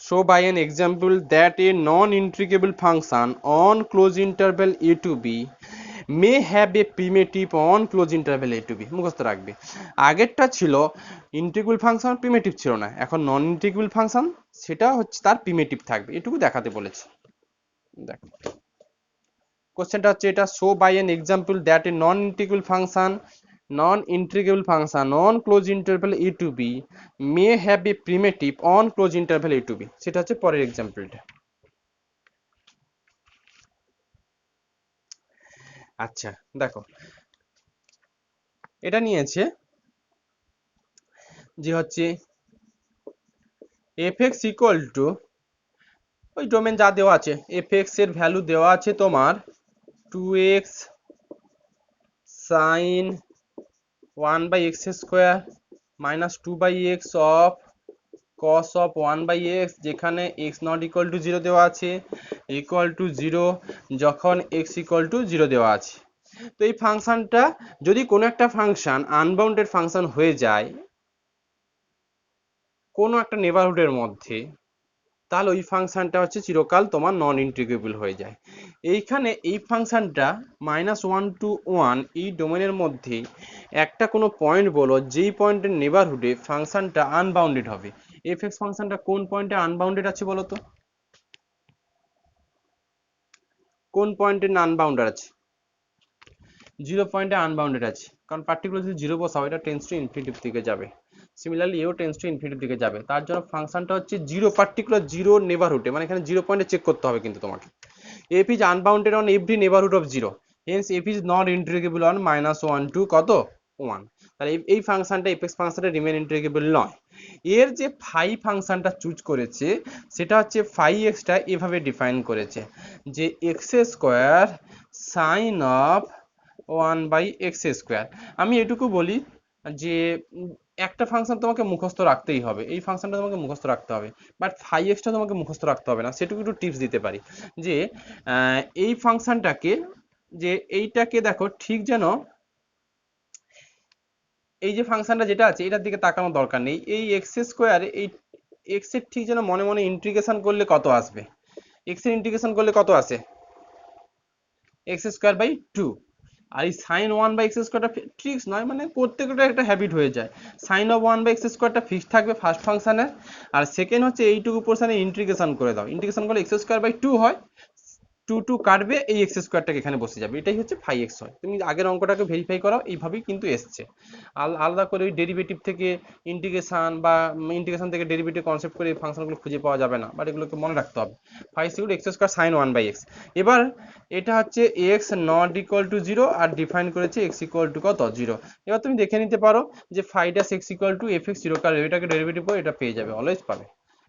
S1: show by an example that a non-integrable function on closed interval a to b may have a primitive on closed interval a to b। মুখস্থ রাখবে, আগেরটা ছিল integrable function, primitive ছিল না, এখন নন integrable function, সেটা হচ্ছে তার প্রিমিটিভ থাকবে, এটুকু দেখাতে বলেছি। দেখো কোশ্চেনটা হচ্ছে এটা, show by an example that a non-integrable function on closed interval a to b may have a primitive on closed interval a to b, সেটা হচ্ছে পরের এক্সাম্পলটা। আচ্ছা দেখো, এটা নিয়েছে যে হচ্ছে fx ইকুয়াল টু, ওই ডোমেন যা দেওয়া আছে, fx এর ভ্যালু দেওয়া আছে তোমার 2x sin 1/x square minus 2/x of cos of 1/x, যেখানে x নট ইকুয়াল টু 0 দেওয়া আছে, ইকুয়াল টু 0 যখন x ইকুয়াল টু 0 দেওয়া আছে। তো এই ফাংশনটা যদি কোনো একটা ফাংশন আনবাউন্ডেড ফাংশন হয়ে যায় কোনো একটা নেবারহুডের মধ্যে, তাহলে ওই ফাংশনটা হচ্ছে চিরকাল তোমার নন ইন্টিগ্রেবল হয়ে যায়। এইখানে এই ফাংশনটা -1 to 1 এই ডোমেনের মধ্যে একটা কোনো পয়েন্ট বলো যেই পয়েন্টের নেবারহুডে ফাংশনটা আনবাউন্ডেড হবে। এফ এক্স ফাংশনটা কোন পয়েন্টে আনবাউন্ডেড আছে বলো তো? কোন পয়েন্টে আনবাউন্ডেড আছে? 0 পয়েন্টে আনবাউন্ডেড আছে, কারণ পার্টিকুলার যদি 0 বসাও এটা টেন্স টু ইনফিনিটিভ দিকে যাবে, সিমিলারলি এও টেন্স টু ইনফিনিটিভ দিকে যাবে। তার জন্য ফাংশনটা হচ্ছে 0 পার্টিকুলার 0 নেবারহুডে, মানে এখানে 0 পয়েন্টে চেক করতে হবে কিন্তু তোমাকে। f is unbounded on every neighborhood of 0, hence f is not integrable on -1 to কত 1। তাহলে এই ফাংশনটা fx ফাংশনটা রিমেন ইন্টিগ্রেবল নয়। এর যে ফাই ফাংশনটা চুজ করেছে সেটা হচ্ছে ফাই এক্সটা এভাবে ডিফাইন করেছে যে x square sine of 1/x square. আমি এটুকু বলি যে একটা ফাংশন তোমাকে মুখস্থ রাখতেই হবে, এই ফাংশনটা তোমাকে মুখস্থ রাখতে হবে, বাট ফাই এক্সটা তোমাকে মুখস্থ রাখতে হবে না। সেটুকু একটু টিপস দিতে পারি যে এই ফাংশনটাকে, যে এইটাকে দেখো ঠিক যেন এই যে ফাংশনটা যেটা আছে এটার দিকে তাকানোর দরকার নেই, এই এক্স স্কোয়ার এই এক্স এর ঠিক যেন মনে মনে ইন্টিগ্রেশন করলে কত আসবে, এক্স এর ইন্টিগ্রেশন করলে কত আসে এক্স স্কোয়ার বাই 2। আর এই সাইন 1/x স্কোয়ারটা ফিক্স নয়, মানে করতে করতে একটা হ্যাবিট হয়ে যায়। সাইন অফ 1/x স্কোয়ারটা ফিক্স থাকবে ফার্স্ট ফাংশনের, আর সেকেন্ড হচ্ছে এইটুকু পোর্শনে ইন্টিগ্রেশন করে দাও, ইন্টিগ্রেশন করলে এক্স স্কোয়ার বাই 2 হয়, 2 কাটবে, এই এক্স স্কোয়ারটাকে এখানে বসে যাবে, এটাই হচ্ছে ফাই এক্স হয়। তুমি আগের অঙ্কটাকে ভেরিফাই করাও, এইভাবেই কিন্তু এসছে। আলাদা করে ওই ডেরিভেটিভ থেকে ইন্টিগ্রেশন বা ইন্টিগ্রেশন থেকে ডেরিভেটিভ কনসেপ্ট করে এই ফাংশনগুলো খুঁজে পাওয়া যাবে না, বাট এগুলোকে মনে রাখতে হবে। Phi equal x square sine 1/x। এবার এটা হচ্ছে এক্স নট ইকুয়াল টু 0 আর ডিফাইন করেছে এক্স ইকুয়াল টু কত 0। এবার তুমি দেখে নিতে পারো যে phi dash x equal to f x 0, কারণ এটাকে ডেরিভেটিভ করো এটা পেয়ে যাবে, অলওয়েজ পাবে,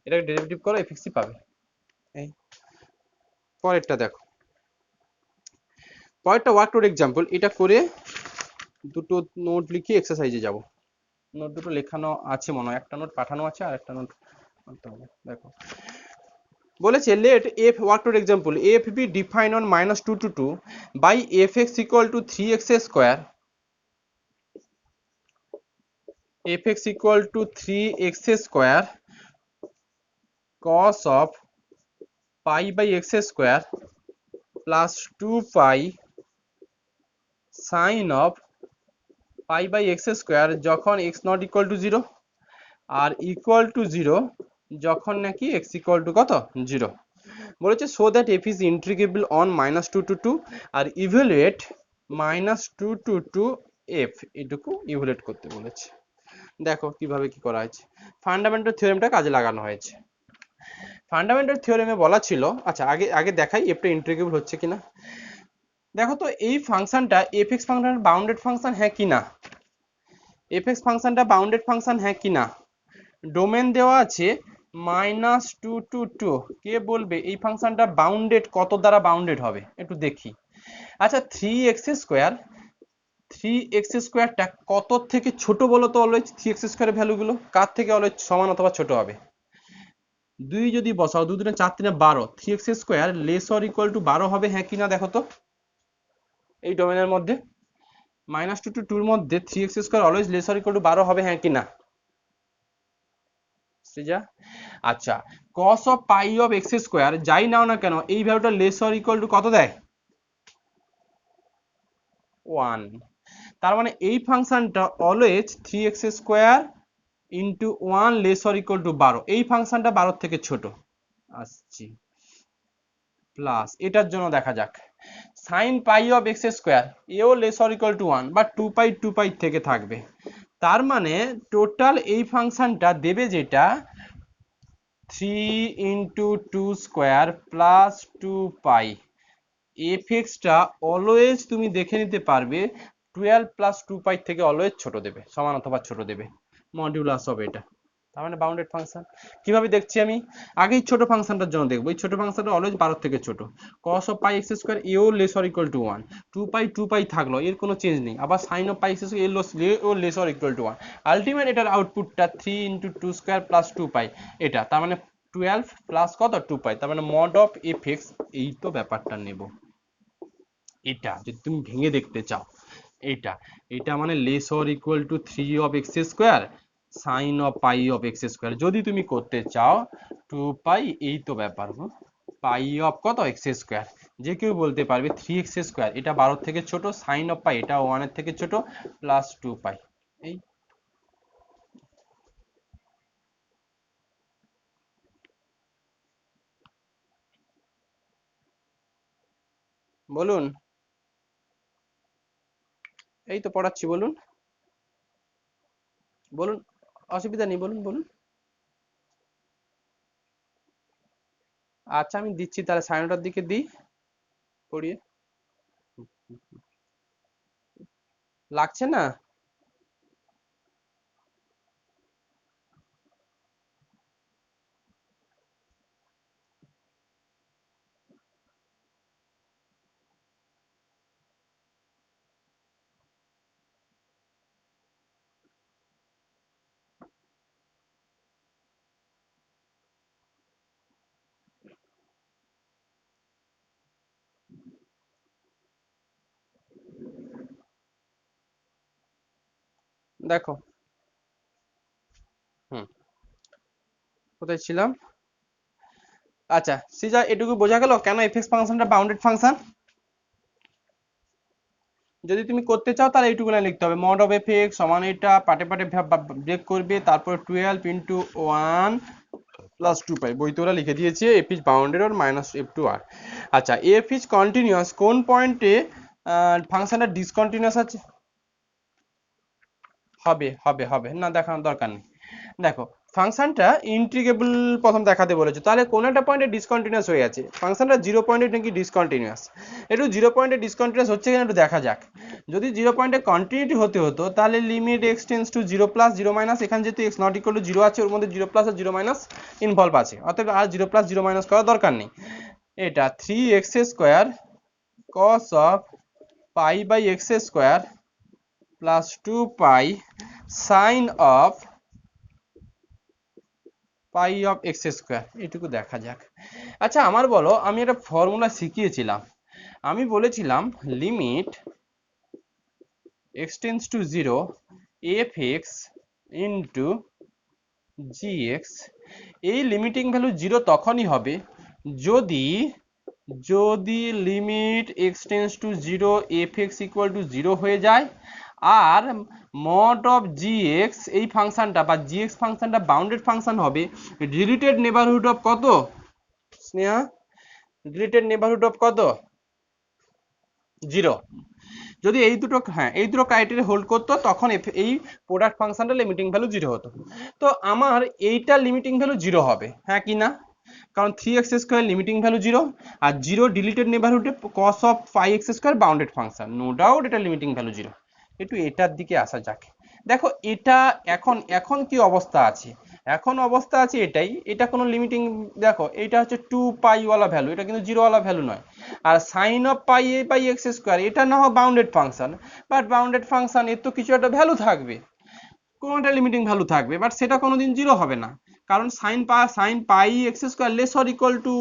S1: এটাকে ডেরিভেটিভ করো এফ এক্সই পাবে। এই পরেরটা দেখো, পরেরটা ওয়ার্কআউট এক্সাম্পল, এটা করে দুটো নোট লিখে এক্সারসাইজে যাব। নোট দুটো লেখানো আছে মনে হয়, একটা নোট পাঠানো আছে আর একটা নোট আনতে হবে। দেখো বলেছে let f, work out example, f be define on -2 to 2 by f x equal to 3x square, f x equal to 3x square cos of pi by x square plus 2 pi sine of pi by x square যখন x not equal to 0 আর equal to 0 যখন নাকি x equal to কত 0। বলেছে so that f is integrable on -2 to 2 R evaluate -2 to 2 F, এটুকু evaluate করতে বলেছে। দেখো কিভাবে কি করা হয়েছে, ফান্ডামেন্টাল থিওরেমটা কাজে লাগানো হয়েছে। ফান্ডামেন্টাল থিওরেমে বলা ছিল, আচ্ছা আগে আগে দেখাই এফটা ইন্টিগ্রেবল হচ্ছে কিনা। দেখো তো এই ফাংশনটা F x function bounded function হ্যাঁ কি না, এফ এক্স ফাংশনটা বাউন্ডেড ফাংশন হ্যাঁ কি না। ডোমেন দেওয়া আছে -2 to 2, কে বলবে এই ফাংশনটা বাউন্ডেড, কত দ্বারা বাউন্ডেড হবে একটু দেখি। আচ্ছা 3x স্কোয়ার, 3x স্কোয়ারটা কত থেকে ছোট বলো তো অলওয়েজ, 3x স্কোয়ারের ভ্যালুগুলো কার থেকে অলওয়েজ সমান অথবা ছোট হবে? 2 যদি বসাও, 2 2 4 3 12, 3x square less or equal two 12 হবে হ্যাঁ কিনা দেখো তো। এই ডোমেনের মধ্যে -2 to 2 এর মধ্যে 3x square always less or equal two 12 হবে হ্যাঁ কিনা? আচ্ছা cos of pi of x square যাই নাও না কেন এই ভ্যালুটা লেস অর ইকুয়াল টু কত দেয় 1। তার মানে এই ফাংশনটা always 3x square into 1 less or equal two 12, এই ফাংশনটা 12 থেকে ছোট আসছি। প্লাস এটার জন্য দেখা যাক sine pi of x square, এও লেস অর ইকুয়াল টু 1 বা 2 পাই থেকে থাকবে। তার মানে টোটাল এই ফাংশনটা দেবে যেটা 3 ইন্টু 2 স্কোয়ার প্লাস 2 পাই, এফ এক্সটা অলওয়েজ তুমি দেখে নিতে পারবে 12 প্লাস 2 পাই থেকে অলওয়েজ ছোট দেবে, সমান অথবা ছোট দেবে, মডিউলাস হবে এটা। তার মানে বাউন্ডেড ফাংশন কিভাবে দেখছি আমি, আগেই ছোট ফাংশনটার জন্য দেখবো, এই ছোট ফাংশনটা অলওয়েজ 12 থেকে ছোট। cos of pi x square এও less or equal to 1, 2 pi থাকলো, এর কোনো চেঞ্জ নেই। আবার sine of pi x square এও less or equal to 1। Ultimate এটার আউটপুটটা 3 ইন্টু 2 স্কোয়ার প্লাস 2 পাই, এটা তার মানে 12 প্লাস কত 2 পাই, তার মানে মড অফ এফ এক্স, এই তো ব্যাপারটা নেব। এটা যদি তুমি ভেঙে দেখতে চাও, এটা এটা মানে less or equal two 3 of x square sine of pi of x square. যদি তুমি করতে চাও 2 পাই, এই তো ব্যাপার, পাই অফ কত এক্স স্কোয়ার, যে কেউ বলতে পারবে 3x স্কোয়ার, এটা 12 থেকে ছোট, সাইন অফ পাই এটা 1 এর থেকে ছোট, প্লাস 2 পাই। এই বলুন, এই তো পড়াচ্ছি, বলুন বলুন, অসুবিধা নেই, বলুন বলুন। আচ্ছা আমি দিচ্ছি, তাহলে সাড়ে 9টার দিকে দিই পড়িয়ে, লাগছে না? দেখো, হুম, কোথায় ছিলাম? আচ্ছা সিজা, এটুকু বোঝা গেল কেন এফএক্স ফাংশনটা বাউন্ডেড ফাংশন। যদি তুমি করতে চাও তাহলে এইটুকু লাইন লিখতে হবে, মড অফ এফ এক্স সমান এটা, পাটে পাটে ব্রেক করবে, তারপর 12 ইন্টু 1 প্লাস 2 পাই, বইতে ওরা লিখে দিয়েছে f is bounded or minus f to r. আচ্ছা এফ ইজ কন্টিনিউয়াস, কোন পয়েন্টে ফাংশনটা ডিসকন্টিনিউয়াস আছে? হবে হবে হবে না, দেখানোর দরকার নেই। দেখো ফাংশনটা ইন্টিগ্রেবল প্রথম দেখাতে বলেছে, তাহলে কোন একটা পয়েন্টে ডিসকন্টিনিউয়াস হয়ে আছে, ফাংশনটা 0 পয়েন্টে নাকি ডিসকন্টিনিউয়াস, একটু 0 পয়েন্টে ডিসকন্টিনিউয়াস হচ্ছে কিনা একটু দেখা যাক। যদি 0 পয়েন্টে কন্টিনিউটি হতে হতো তাহলে limit x tends to 0 plus 0 minus, এখানে যেহেতু এক্স নট ইকুয়াল টু 0 আছে, ওর মধ্যে 0 প্লাস আর 0 মাইনাস ইনভলভ আছে, অতএব আর 0 প্লাস 0 মাইনাস করার দরকার নেই। এটা 3x square cos of pi by x square plus 2 pi sine of pi of x square, এটুকু দেখা যাক। আচ্ছা আমার বলো, আমি একটা ফর্মুলা শিখিয়েছিলাম, আমি বলেছিলাম limit x tends to 0 f x into G x, এই লিমিটিং ভ্যালু 0 তখনই হবে যদি যদি limit x tends to 0 f x equal to 0 হয়ে যায়, আর মড অফ জি এক্স এই ফাংশনটা বা জি এক্স ফাংশনটা বাউন্ডেড ফাংশন হবে রিলেটেড নেবারহুড অফ কত স্নেহা, রিলেটেড নেবারহুড অফ কত 0। যদি এই দুটো, হ্যাঁ এই দুটো ক্রাইটেরিয়া হোল্ড করতো তখন এই প্রোডাক্ট ফাংশনটা লিমিটিং ভ্যালু 0 হতো। তো আমার এইটা লিমিটিং ভ্যালু 0 হবে, হ্যাঁ কি না, কারণ 3x স্কোয়ার লিমিটিং ভ্যালু 0, আর 0 ডিলিটেড নেবারহুডে cos of pi x square bounded function, no doubt এটা লিমিটিং ভ্যালু 0। একটু এটার দিকে আসা যাক। দেখো এটা এখন এখন কি অবস্থা আছে, এখন অবস্থা আছে এটাই, এটা কোনো লিমিটিং, দেখো এটা হচ্ছে 2 পাই ওয়ালা ভ্যালু, এটা কিন্তু 0 ওয়ালা ভ্যালু নয়। আর সাইন অফ পাই এ বাই এক্স স্কোয়ার, এটা না হয় bounded function, but bounded function এর তো কিছু একটা ভ্যালু থাকবে, কোনো একটা লিমিটিং ভ্যালু থাকবে, বাট সেটা কোনোদিন 0 হবে না, কারণ sine pi x square less or equal two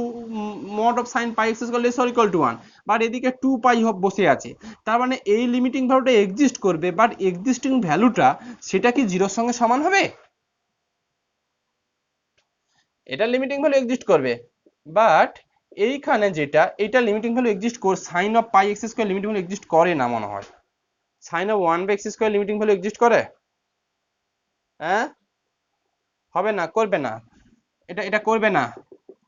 S1: mod of sine pi x square less or equal to 1, but এদিকে 2 পাই বসে আছে, তার মানে এই লিমিটিং ভ্যালুটা এক্সিস্ট করবে, বাট এক্সিস্টিং ভ্যালুটা সেটা কি 0 এর সঙ্গে সমান হবে? এটা লিমিটিং ভ্যালু এক্সিস্ট করবে, বাট এইখানে যেটা এটা লিমিটিং ভ্যালু এক্সিস্ট করে, sine of pi x square limiting value exist করে না মনে হয়, sine of 1 by x square limiting value exist করে, হ্যাঁ হবে না, করবে না, এটা এটা করবে না,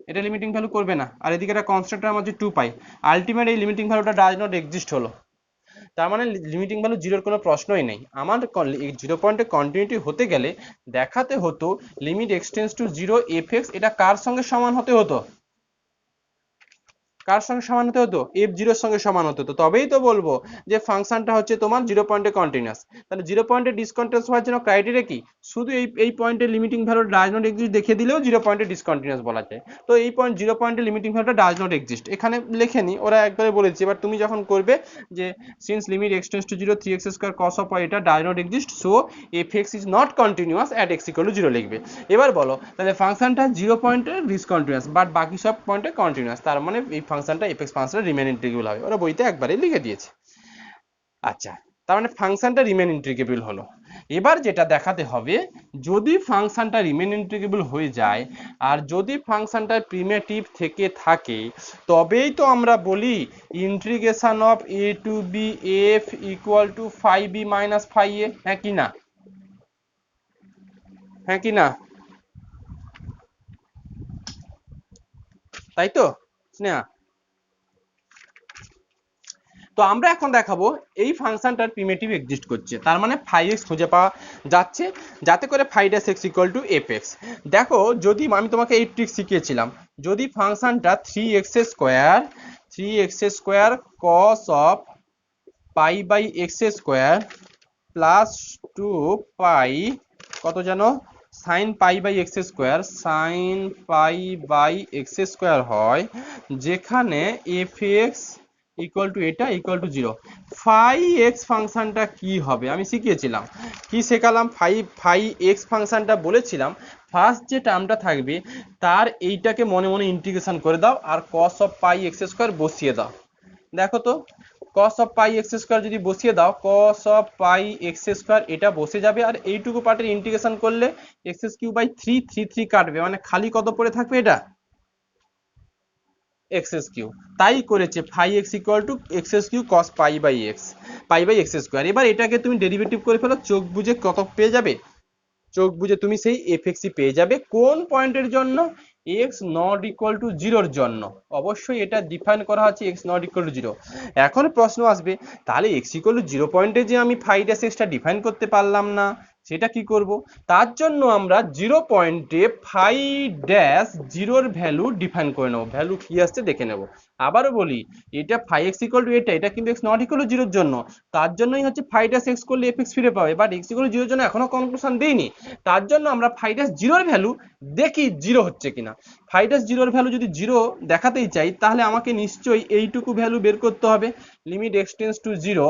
S1: এটা লিমিটিং ভ্যালু করবে না, আর এদিকে একটা কনস্ট্যান্ট টার্ম আছে 2 পাই, আলটিমেট এই লিমিটিং ভ্যালুটা ডাজ নট এক্সিস্ট হলো, তার মানে লিমিটিং ভ্যালু 0 এর কোনো প্রশ্নই নেই। আমার 0 পয়েন্টে কন্টিনিউটি হতে গেলে দেখাতে হতো limit x tends to 0 f x, এটা কার সঙ্গে সমান হতে হতো, কার সঙ্গে সমান হতে হতো? f0 এর সঙ্গে সমান হতে হতো, তবেই তো বলবো যে ফাংশনটা হচ্ছে তোমার 0 পয়েন্টে কন্টিনিউয়াস। তাহলে 0 পয়েন্টে ডিসকন্টিনিউয়াস হওয়ার জন্য ক্রাইটেরিয়া কি? শুধু এই পয়েন্টের limiting value does not exist দেখিয়ে দিলেও 0 পয়েন্টে ডিসকন্টিনিউয়াস বলা যায়। তো এই পয়েন্ট 0 পয়েন্টের লিমিটিং ভ্যালুটা ডাজ নট এক্সিস্ট এখানে লেখেনি, ওরা একবারে বলেছে। এবার তুমি যখন করবে যে since limit x tends to 0 3x square cos of y, এটা does not exist, so fx is not continuous at x equal to 0 লিখবে। এবার বলো তাহলে ফাংশনটা 0 পয়েন্টে ডিসকন্টিনিউয়াস বাট বাকি সব পয়েন্টে কন্টিনিউয়াস, তার মানে এই ফাংশনটা fx ফাংশনের রিমেইন ইন্টিগ্রেবল হবে। ওরা বইতে একবারেই লিখে দিয়েছে। আচ্ছা, তার মানে ফাংশনটা রিমেইন ইন্টিগ্রেবল হলো। এবার যেটা দেখাতে হবে, যদি ফাংশনটা রিমেইন ইন্টিগ্রেবল হয়ে যায় আর যদি ফাংশনটা প্রিমিটিভ থেকে থাকে, তবেই তো আমরা বলি integration of a to b f equal to 5b minus 5a। হ্যাঁ কি না? হ্যাঁ কি না? তাই তো স্নেহা? তো আমরা এখন দেখাবো এই ফাংশনটার প্রিমিটিভ এক্সিস্ট করছে, তার মানে 5x খুঁজে পাওয়া যাচ্ছে যাতে করে 5x ইকুয়াল টু fx। দেখো যদি আমি তোমাকে এই ট্রিক শিখিয়েছিলাম, যদি ফাংশনটা 3x square cos of pi by x square plus 2 pi কত জানো sine pi by x square sine pi by x square হয়, যেখানে fx ইকুয়াল টু এটা ইকুয়াল টু 0, ফাই এক্স ফাংশনটা কি হবে আমি শিখিয়েছিলাম। কি শেখালাম? ফাই এক্স ফাংশনটা বলেছিলাম ফার্স্ট যে টার্মটা থাকবে তার এইটাকে মনে মনে ইন্টিগ্রেশন করে দাও আর cos of pi x square বসিয়ে দাও। দেখো তো cos of pi x square যদি বসিয়ে দাও, cos of pi x square এটা বসে যাবে আর এইটুকু পার্টের ইন্টিগ্রেশন করলে এক্স কিউব বাই 3 কাটবে, মানে খালি কত পড়ে থাকবে? এটা এক্স কিউব। তাই করেছে phi x equal to x cube cos pi by x square. এবার এটাকে তুমি ডেরিভেটিভ করে ফেলো, চোখ বুঝে কত পেয়ে যাবে? চোখ বুঝে তুমি সেই fx পেয়ে যাবে। কোন পয়েন্টের জন্য? x নট ইকুয়াল টু 0 এর জন্য। অবশ্যই এটা ডিফাইন করা আছে x নট ইকুয়াল টু 0। এখন প্রশ্ন আসবে তাহলে x ইকুয়াল টু 0 পয়েন্টে যে আমি ফাই ড্যাশ এক্সটা ডিফাইন করতে পারলাম না, সেটা কি করব? তার জন্য আমরা 0 পয়েন্টে ফাই ড্যাশ 0 এর ভ্যালু ডিফাইন করে নেব। ভ্যালু কি আসছে দেখে নেব। আবারও বলি, এটা ফাই এক্স ইকুয়াল টু এটা কিন্তু x নট ইকুয়াল টু 0 এর জন্য, তার জন্যই হচ্ছে ফাই ড্যাশ এক্স করলে fx ফিরে পাবে, বাট x ইকুয়াল টু 0 এর জন্য এখনো কনক্লুশন দেইনি। তার জন্য আমরা ফাই ড্যাশ 0 এর ভ্যালু দেখি 0 হচ্ছে কিনা। ফাই ড্যাশ 0 এর ভ্যালু যদি 0 দেখাতেই চাই তাহলে আমাকে নিশ্চয়ই এইটুকু ভ্যালু বের করতে হবে। Limit x tends to 0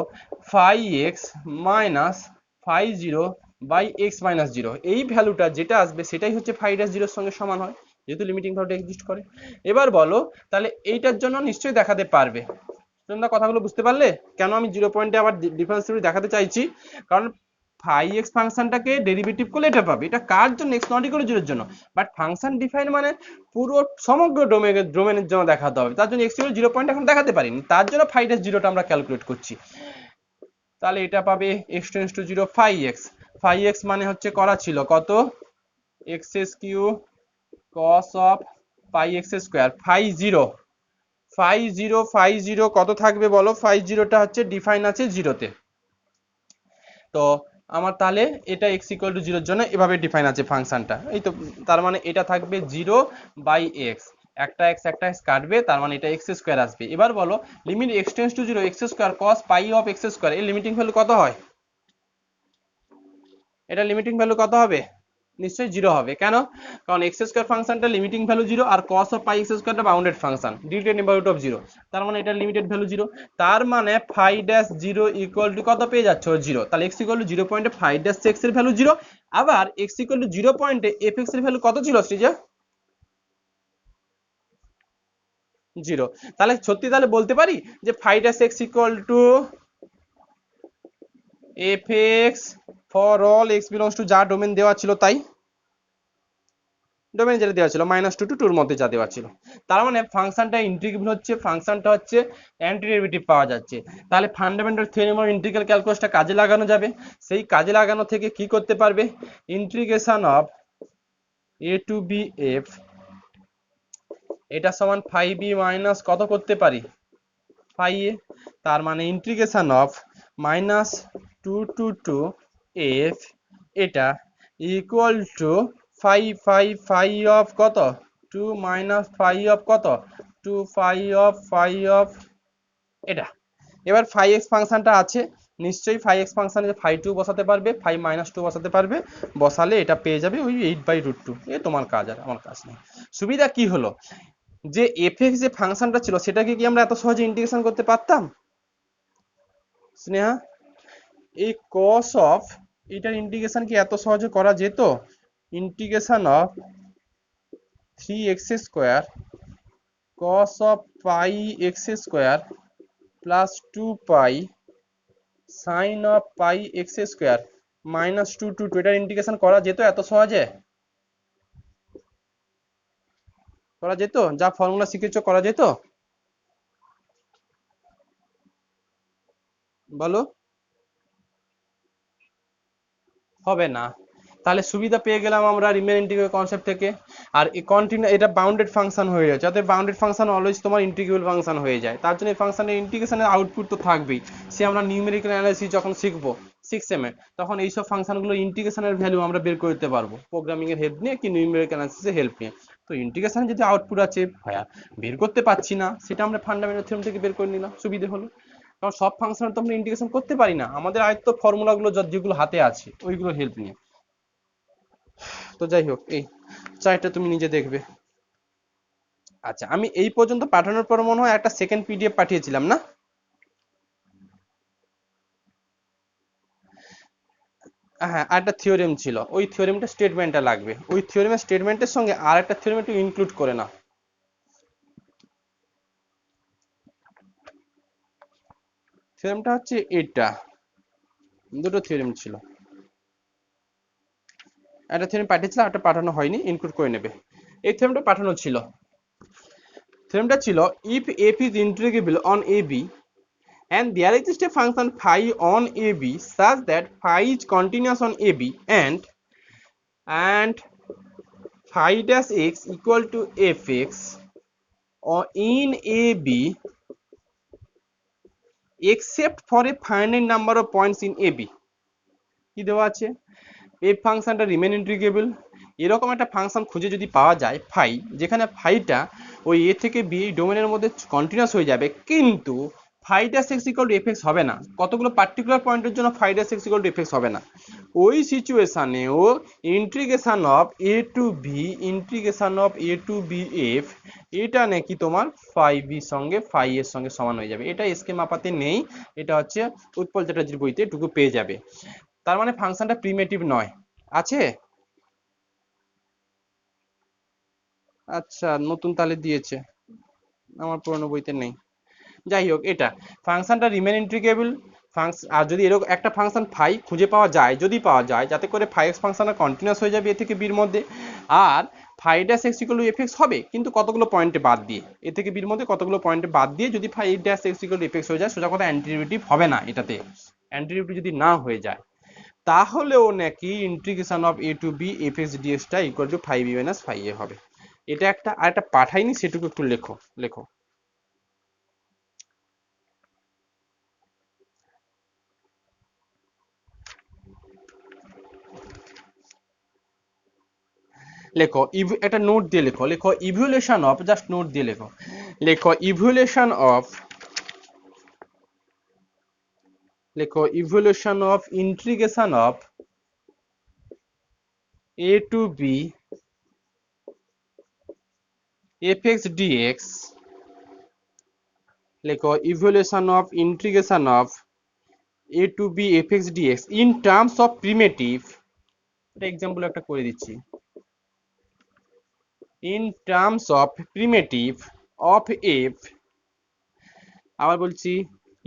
S1: phi x minus phi 0 by x minus 0, এই ভ্যালুটা যেটা আসবে সেটাই হচ্ছে ফাই ড্যাশ 0 এর সঙ্গে সমান হয়, যেহেতু লিমিটিং ভ্যালুটা এক্সিস্ট করে। এবার বলো তাহলে এইটার জন্য নিশ্চয়ই দেখাতে পারবে। তোমরা কথাগুলো বুঝতে পারলে কেন আমি 0 পয়েন্টে আবার ডিফারেন্স দেখাতে চাইছি? কারণ ফাই এক্স ফাংশনটাকে ডেরিভেটিভ করলে এটা পাবে, এটা কার জন্য? x নট ইকুয়াল টু 0 এর জন্য। বাট ফাংশন ডিফাইন মানে পুরো সমগ্র ডোমেনের জন্য দেখাতে হবে, তার জন্য x ইকুয়াল 0 পয়েন্ট এখন দেখাতে পারিনি, তার জন্য ফাই ড্যাশ 0টা আমরা ক্যালকুলেট করছি। তাহলে এটা পাবে x tends to 0 phi x মানে হচ্ছে করা ছিল কত? x cube cos of pi x square phi 0 কত থাকবে বলো? ফাই 0টা হচ্ছে ডিফাইন আছে 0 তে। তো আমার তাহলে এটা x ইকুয়াল টু 0 এর জন্য এভাবে ডিফাইন আছে ফাংশনটা, এই তো। তার মানে এটা থাকবে 0 বাই x, একটা x কাটবে, তার মানে এটা x স্কয়ার আসবে। এবার বলো limit x tends to 0 x square cos pi of x square, এর লিমিটিং ভ্যালু কত হয়? এটা লিমিটিং ভ্যালু কত হবে? নিশ্চয়ই 0 হবে। কেন? কারণ x স্কয়ার ফাংশনটা লিমিটিং ভ্যালু 0 আর cos অফ পাই x স্কয়ারটা বাউন্ডেড ফাংশন, ডিটেন নেবারহুড অফ 0, তার মানে এটা লিমিটেড ভ্যালু 0। তার মানে ফাই ড্যাশ 0 ইকুয়াল টু কত পেয়ে যাচ্ছ? 0। তাহলে x ইকুয়াল টু 0 পয়েন্টে ফাই ড্যাশ x এর ভ্যালু 0, আবার x ইকুয়াল টু 0 পয়েন্টে fx এর ভ্যালু কত ছিল সৃজা? 0। তাহলে সত্যি তাহলে বলতে পারি যে phi dash x equal to fx for all x belongs to যা ডোমেন দেওয়া ছিল তাই, ডোমেন যেটা দেওয়া ছিল -2 to 2 এর মধ্যে যা দেওয়া ছিল। তার মানে ফাংশনটা ইন্টিগ্রেবল হচ্ছে, ফাংশনটা হচ্ছে অ্যান্টি ডেরিভেটিভ পাওয়া যাচ্ছে। তাহলে ফান্ডামেন্টাল থিওরেম অফ ইন্টিগ্রাল ক্যালকুলাসটা কাজে লাগানো যাবে। সেই কাজে লাগানো থেকে কি করতে পারবে? Integration of a to b f এটা সমান 5b মাইনাস কত করতে পারি? 5a। তার মানে ইন্টিগ্রেশন অফ -2 to 2 f এটা ইকুয়াল টু 5 অফ কত? 2 মাইনাস 5 অফ কত? টু ফাই অফ এটা। এবার ফাই এক্স ফাংশনটা আছে, নিশ্চয়ই ফাই এক্স ফাংশনে ফাই টু বসাতে পারবে, ফাই মাইনাস টু বসাতে পারবে, বসালে এটা পেয়ে যাবে ওই 8/√2। এ তোমার কাজ, আর আমার কাজ নেই। সুবিধা কি হলো, যে এফ এক্স যে ফাংশনটা ছিল সেটাকে কি আমরা এত সহজে ইন্টিগ্রেশন করতে পারতাম স্নেহা? এই কস অফ এটার ইন্টিগ্রেশন কি এত সহজে করা যেত? Integration of 3x² cos of pi x² plus 2 pi sin of pi x² minus 2 to 2 এটার ইন্টিগ্রেশন করা যেত এত সহজে? করা যেত? যা ফর্মুলা শিখেছো করা যেত? বলো। হবে না। তাহলে সুবিধা পেয়ে গেলাম আমরা রিমেইন ইন্টিগ্রাল কনসেপ্ট থেকে। আর এই কন্টিনিউ এটা বাউন্ডেড ফাংশন হয়ে যায়, যাতে বাউন্ডেড ফাংশন অলওয়েজ তোমার ইন্টিগ্রেবল ফাংশন হয়ে যায়। তার জন্য এই ফাংশনের ইন্টিগ্রেশনের আউটপুট তো থাকবেই। সে আমরা নিউমেরিক্যাল অ্যানালাইসিস যখন শিখবো 6 এ, তখন এইসব ফাংশনগুলো ইন্টিগ্রেশনের ভ্যালু আমরা বের করে দিতে পারবো প্রোগ্রামিং এর হেল্প নিয়ে কি নিউমেরিক্যাল অ্যানালাইসিসের হেল্প নিয়ে। তো ইন্টিগ্রেশনের যদি আউটপুট আছে ভাইয়া বের করতে পারছি না, সেটা আমরা ফান্ডামেন্টাল থিওরেম থেকে বের করে নিলাম, সুবিধে হলো। কারণ সব ফাংশন তো আমরা ইন্টিগ্রেশন করতে পারি না, আমাদের আয়ত্ত ফর্মুলাগুলো যেগুলো হাতে আছে ওইগুলো হেল্প নিয়ে। তো যাই হোক, এই চারটা তুমি নিজে দেখবে। আচ্ছা, আমি এই পর্যন্ত পাঠানোর পর মনে হয় একটা সেকেন্ড পিডিএফ পাঠিয়েছিলাম না? হ্যাঁ, একটা থিওরেম ছিল, ওই থিওরেমটা স্টেটমেন্টটা লাগবে, ওই থিওরেমের স্টেটমেন্টের সঙ্গে আর একটা থিওরেম একটু ইনক্লুড করে নাও। থিওরেমটা হচ্ছে এটা, দুটো থিওরেম ছিল, একটা থিওরেম পাঠিয়েছিল, একটা পাঠানো হয়নি, ইনক্লুড করে নেবে। এই থিওরেমটা পাঠানো ছিল, থিওরেমটা ছিল if f is integrable on a b and there exists a function phi on AB such that phi is continuous on AB and phi dash x equal to fx or in AB except for a finite number of points in AB। কি দেওয়া আছে? এই ফাংশনটা remain integrable, এরকম একটা function খুঁজে যদি পাওয়া যায় ফাই, যেখানে ফাইটা ওই এ থেকে বি ডোমেনের মধ্যে কন্টিনিউয়াস হয়ে যাবে, কিন্তু phi dash x equal to f x হবে না, কতগুলো পার্টিকুলার পয়েন্টের জন্য phi dash x equal to f x হবে না, ওই সিচুয়েশনেও integration of a to b f এটা নাকি তোমার ফাই বি সঙ্গে ফাই এর সঙ্গে সমান হয়ে যাবে। এটা এসকে মাপাতে নেই, এটা হচ্ছে উৎপল চ্যাটার্জির বইতে এটুকু পেয়ে যাবে। তার মানে ফাংশনটা প্রিমিটিভ নয়, আছে? আচ্ছা, নতুন তালে দিয়েছে, আমার পুরনো বইতে নেই। যাই হোক, এটা ফাংশনটা রিমেইন ইন্টিগ্রেবল ফাংশন। আর যদি এরকম একটা ফাংশন ফাই খুঁজে পাওয়া যায়, যদি পাওয়া যায়, যাতে করে ফাই এক্স ফাংশনটা কন্টিনিউয়াস হয়ে যাবে এ থেকে বির মধ্যে, আর phi dash x equal to f x হবে, কিন্তু কতগুলো পয়েন্টে বাদ দিয়ে, এ থেকে বির মধ্যে কতগুলো পয়েন্টে বাদ দিয়ে যদি phi dash x equal to f x হয়ে যায়, সোজা কথা অ্যান্টিডেরিভেটিভ হবে না এটাতে, অ্যান্টিডেরিভেটিভ যদি না হয়ে যায়, তাহলেও নাকি integration of a to b f x dx টা equal to phi b minus phi a হবে। এটা একটা, আর একটা পাঠাইনি, সেটুকু একটু লেখো লেখো। লেখো একটা নোট দিয়ে লেখো, লেখো ইভ্যালুয়েশন অফ, জাস্ট নোট দিয়ে লেখো, লেখো ইভ্যালুয়েশন অফ, লেখো evaluation of integration of a to b f x dx, লেখো evaluation of integration of a to b f x dx in terms of primitive. এটা example একটা করে দিচ্ছি, in terms of primitive of f. আবার বলছি,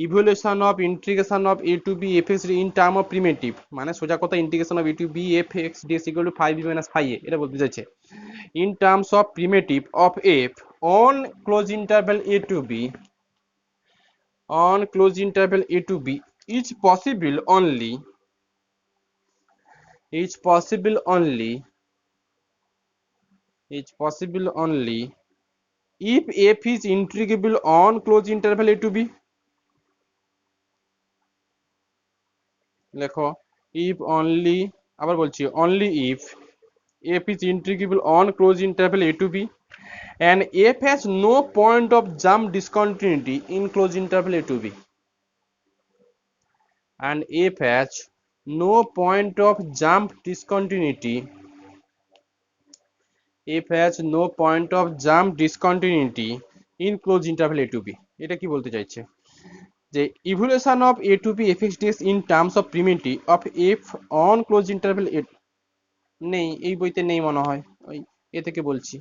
S1: evaluation of integration of a to b f x in term of primitive, মানে সোজা কথা integration of a to b f x dx equal to phi b minus phi a, এটা বলতে চাইছে। In terms of primitive of f on close interval a to b, on close interval a to b is possible only, is possible only, is possible only if f is integrable on closed interval a to b। লেখো if only, আবার বলছি only if f is integrable on closed interval a to b and f has no point of jump discontinuity in closed interval a to b, and f has no point of jump discontinuity, f has no point of jump discontinuity in closed interval a to b। এটা কি বলতে চাইছে যে evaluation of a to b fx dx in terms of primitive of f on closed interval a নেই, এই বইতে নেই মনে হয়, ওই এ থেকে বলছি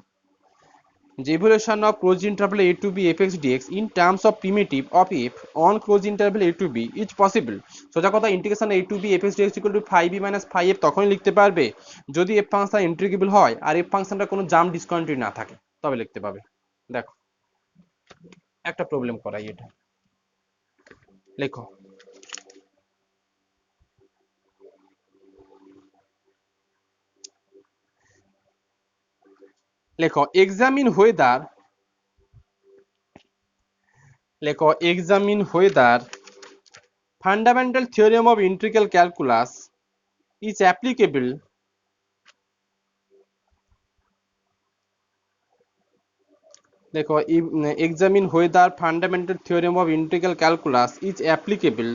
S1: যে evaluation of close interval a to b fx dx in terms of primitive of f on closed interval a to b is possible। সোজা কথা integration a to b fx dx equal to 5b minus 5f তখনই লিখতে পারবে যদি f function integrable হয় আর f ফাংশনটা কোনো jump discontinuity না থাকে, তবে লিখতে পারবে। দেখো একটা প্রবলেম করাই, এটা লেখো। লেখো এক্সামিন হোয়েদার, লেখো examine whether fundamental theorem of integral calculus is applicable দেখো examine whether fundamental theorem of integral calculus is applicable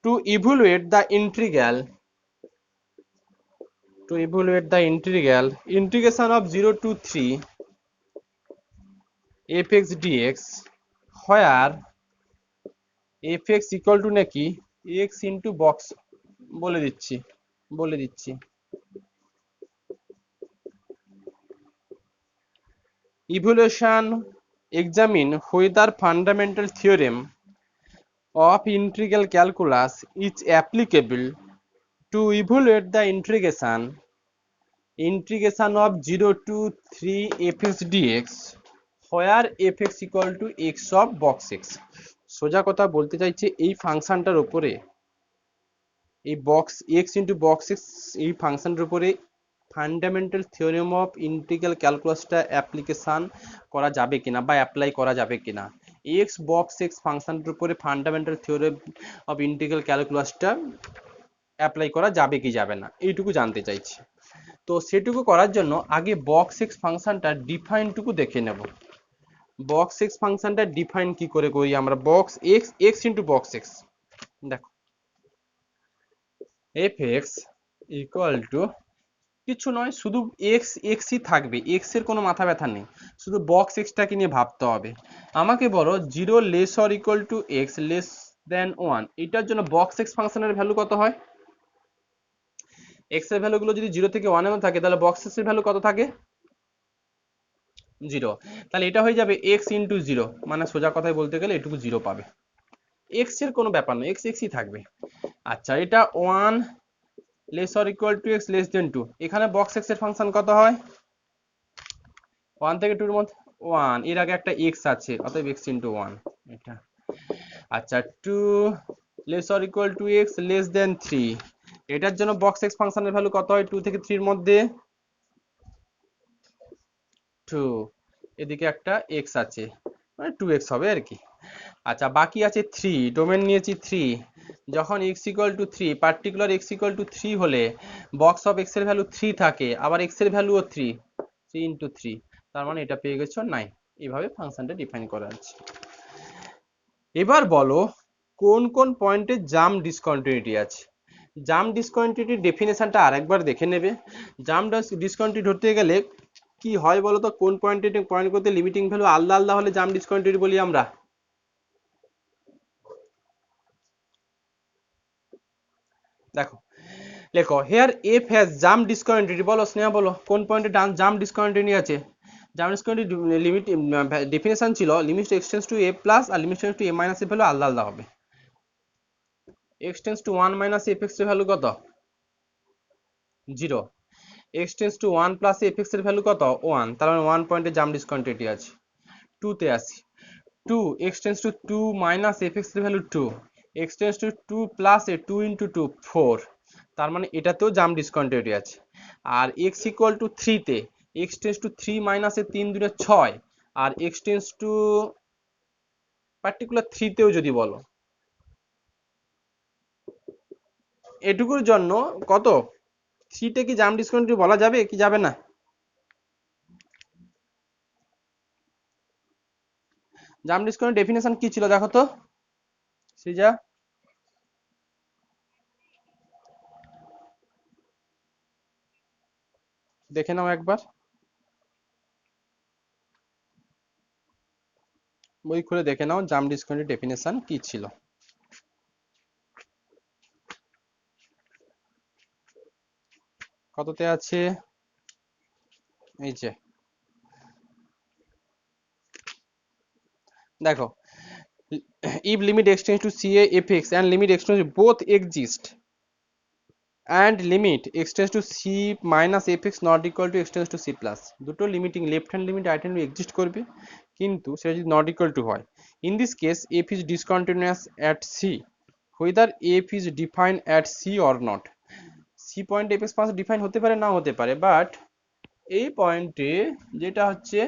S1: to evaluate the integral integration of 0 to 3 fx dx where fx equal to নাকি x into box, বলে দিচ্ছি evaluation examine whether fundamental theorem of integral calculus is applicable to evaluate the integration of 0 to 3 fx dx where fx equal to x of box x। সোজা কথা বলতে চাইছে এই ফাংশনটার উপরে, এই box x into box x এই ফাংশনটার উপরে ফান্ডামেন্টাল থিওরেম অফ ইন্টিগ্রাল ক্যালকুলাসটা অ্যাপ্লিকেশন করা যাবে কিনা বা অ্যাপ্লাই করা যাবে কিনা, এক্স বক্স এক্স ফাংশনটার উপরে ফান্ডামেন্টাল থিওরেম অফ ইন্টিগ্রাল ক্যালকুলাসটা অ্যাপ্লাই করা যাবে কি যাবে না, এইটুকু জানতে চাইছি। তো সেটুকু করার জন্য আগে বক্স এক্স ফাংশনটা ডিফাইনটুকু দেখে নেব। বক্স এক্স ফাংশনটা ডিফাইন কি করে করি আমরা, box x x into box x, দেখো fx ইকুয়াল টু কিছু নয়, শুধু এক্স এক্সই থাকবে, এক্স এর কোনো মাথা ব্যথা নেই, শুধু বক্স এক্সটাকে নিয়ে ভাবতে হবে। আমাকে বলো 0 less or equal to x less দেন 1, এটার জন্য বক্স এক্স ফাংশনের ভ্যালু কত হয়, এক্স এর ভ্যালুগুলো যদি 0 থেকে 1 এর থাকে তাহলে বক্স এক্স এর ভ্যালু কত থাকে 0, তাহলে এটা হয়ে যাবে এক্স ইন্টু 0, মানে সোজা কথায় বলতে গেলে এটুকু 0 পাবে, এক্স এর কোনো ব্যাপার নয়, এক্স এক্সই থাকবে। আচ্ছা এটা 1 less or equal to x less দেন 2, এখানে বক্স এক্স এর ফাংশন কত হয় 1 থেকে 2 এর মধ্যে 1, এর আগে একটা x আছে অতএব x ইন্টু 1 এটা। আচ্ছা 2 less or equal two x less than 3, এটার জন্য বক্স x ফাংশনের ভ্যালু কত হয় 2 থেকে 3 এর মধ্যে 2, এদিকে একটা x আছে মানে 2x হবে আর কি। আচ্ছা বাকি আছে 3, ডোমেন নিয়েছি 3, যখন x equal two 3 particular x equal two 3 হলে বক্স অফ x এর ভ্যালু 3 থাকে, আবার x এর ভ্যালুও 3 ইন্টু 3, তার মানে এটা পেয়ে গেছো 9। এইভাবে ফাংশনটা ডিফাইন করা আছে। এবার বলো কোন কোন পয়েন্টে জাম্প ডিসকন্টিনিউটি আছে। জাম্প ডিসকন্টিনিউটির ডেফিনেশনটা আরেকবার দেখে নেবে। জাম্প ডিসকন্টিনিউটি ধরতে গেলে কি হয় বলো তো, কোন পয়েন্ট করতে লিমিটিং ভ্যালু আলাদা আলাদা হলে জাম্প ডিসকন্টিনিউটি বলি আমরা। দেখো লেখো here f has jump discontinuity, বলো স্নেহা বলো কোন পয়েন্টে জাম্প ডিসকন্টিনিউটি আছে। জাম্প ডিসকন্টিনিউটি লিমিট ডেফিনেশন ছিল limit x tends to a plus আর limit x tends to a minus এর ভ্যালু আলাদা আলাদা হবে। X tends to 1 minus f x এর ভ্যালু কত 0, x tends to 1 plus f x এর ভ্যালু কত 1, তার মানে 1 পয়েন্টে জাম্প ডিসকন্টিনিউটি আছে। 2 তে আসি, 2 এক্সটেন্স টু 2 মাইনাস এফ এক্স এর ভ্যালু 2, এক্সটেন্স টু 2 প্লাস এ 2 ইন্টু 2 4, তার মানে এটাতেও জাম্প ডিসকন্টিনিউটি আছে। আর x ইকুয়াল টু 3 তে এক্সটেন্স টু 3 মাইনাস এ 3 দুনে 6, আর এক্সটেন্স টু পার্টিকুলার 3 তেও যদি বলো এটুকুর জন্য কত 3 তে কি জাম্প ডিসকন্টিনিউটি বলা যাবে কি যাবে না, জাম্প ডিসকন্টিনিউটি ডেফিনেশন কি ছিল দেখো তো সৃজা, দেখে নাও একবার বই খুলে দেখে নাও জাম্প ডিসকন্টিনিউটি ডেফিনেশন কি ছিল। কততে আছে, এই যে দেখো, if limit extends to CA fx and limit extends to both exist and limit extends to C minus fx not equal to extends to C plus, দুটো limiting left hand limit right hand exist করবে কিন্তু সেটা যদি not equal two হয়, in this case f is discontinuous at C whether f is defined at C or not, C point fx পাশে define হতে পারে না হতে পারে, বাট এই পয়েন্টে যেটা হচ্ছে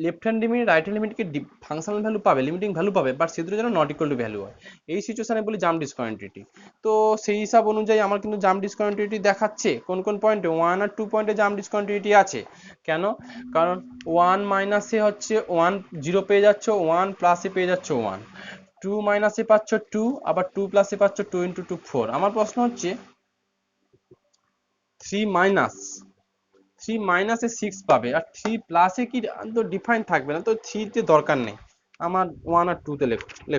S1: left hand limit right hand লিমিটকে ফাংশনাল ভ্যালু পাবে, লিমিটিং ভ্যালু পাবে, বাট সে দুটো যেন নট ইকুয়াল টু ভ্যালু হয়, এই সিচুয়েশনে বলি জাম্প ডিসকন্টিনিউটি। তো সেই হিসাব অনুযায়ী আমার কিন্তু জাম্প ডিসকন্টিনিউটি দেখাচ্ছে কোন কোন পয়েন্টে, 1 আর 2 পয়েন্টে জাম্প ডিসকন্টিনিউটি আছে। কেন, কারণ 1 মাইনাসে হচ্ছে 1 0 পেয়ে যাচ্ছ, 1 প্লাসে পেয়ে যাচ্ছ 1, 2 মাইনাসে পাচ্ছ 2, আবার 2 প্লাসে পাচ্ছ 2 ইন্টু 2 4। আমার প্রশ্ন হচ্ছে 3 মাইনাসে 6 পাবে, আর 3 প্লাসে কি তো ডিফাইন থাকবে না, তো 3 তে দরকার নেই, আমার 1 আর 2 তে লেখো।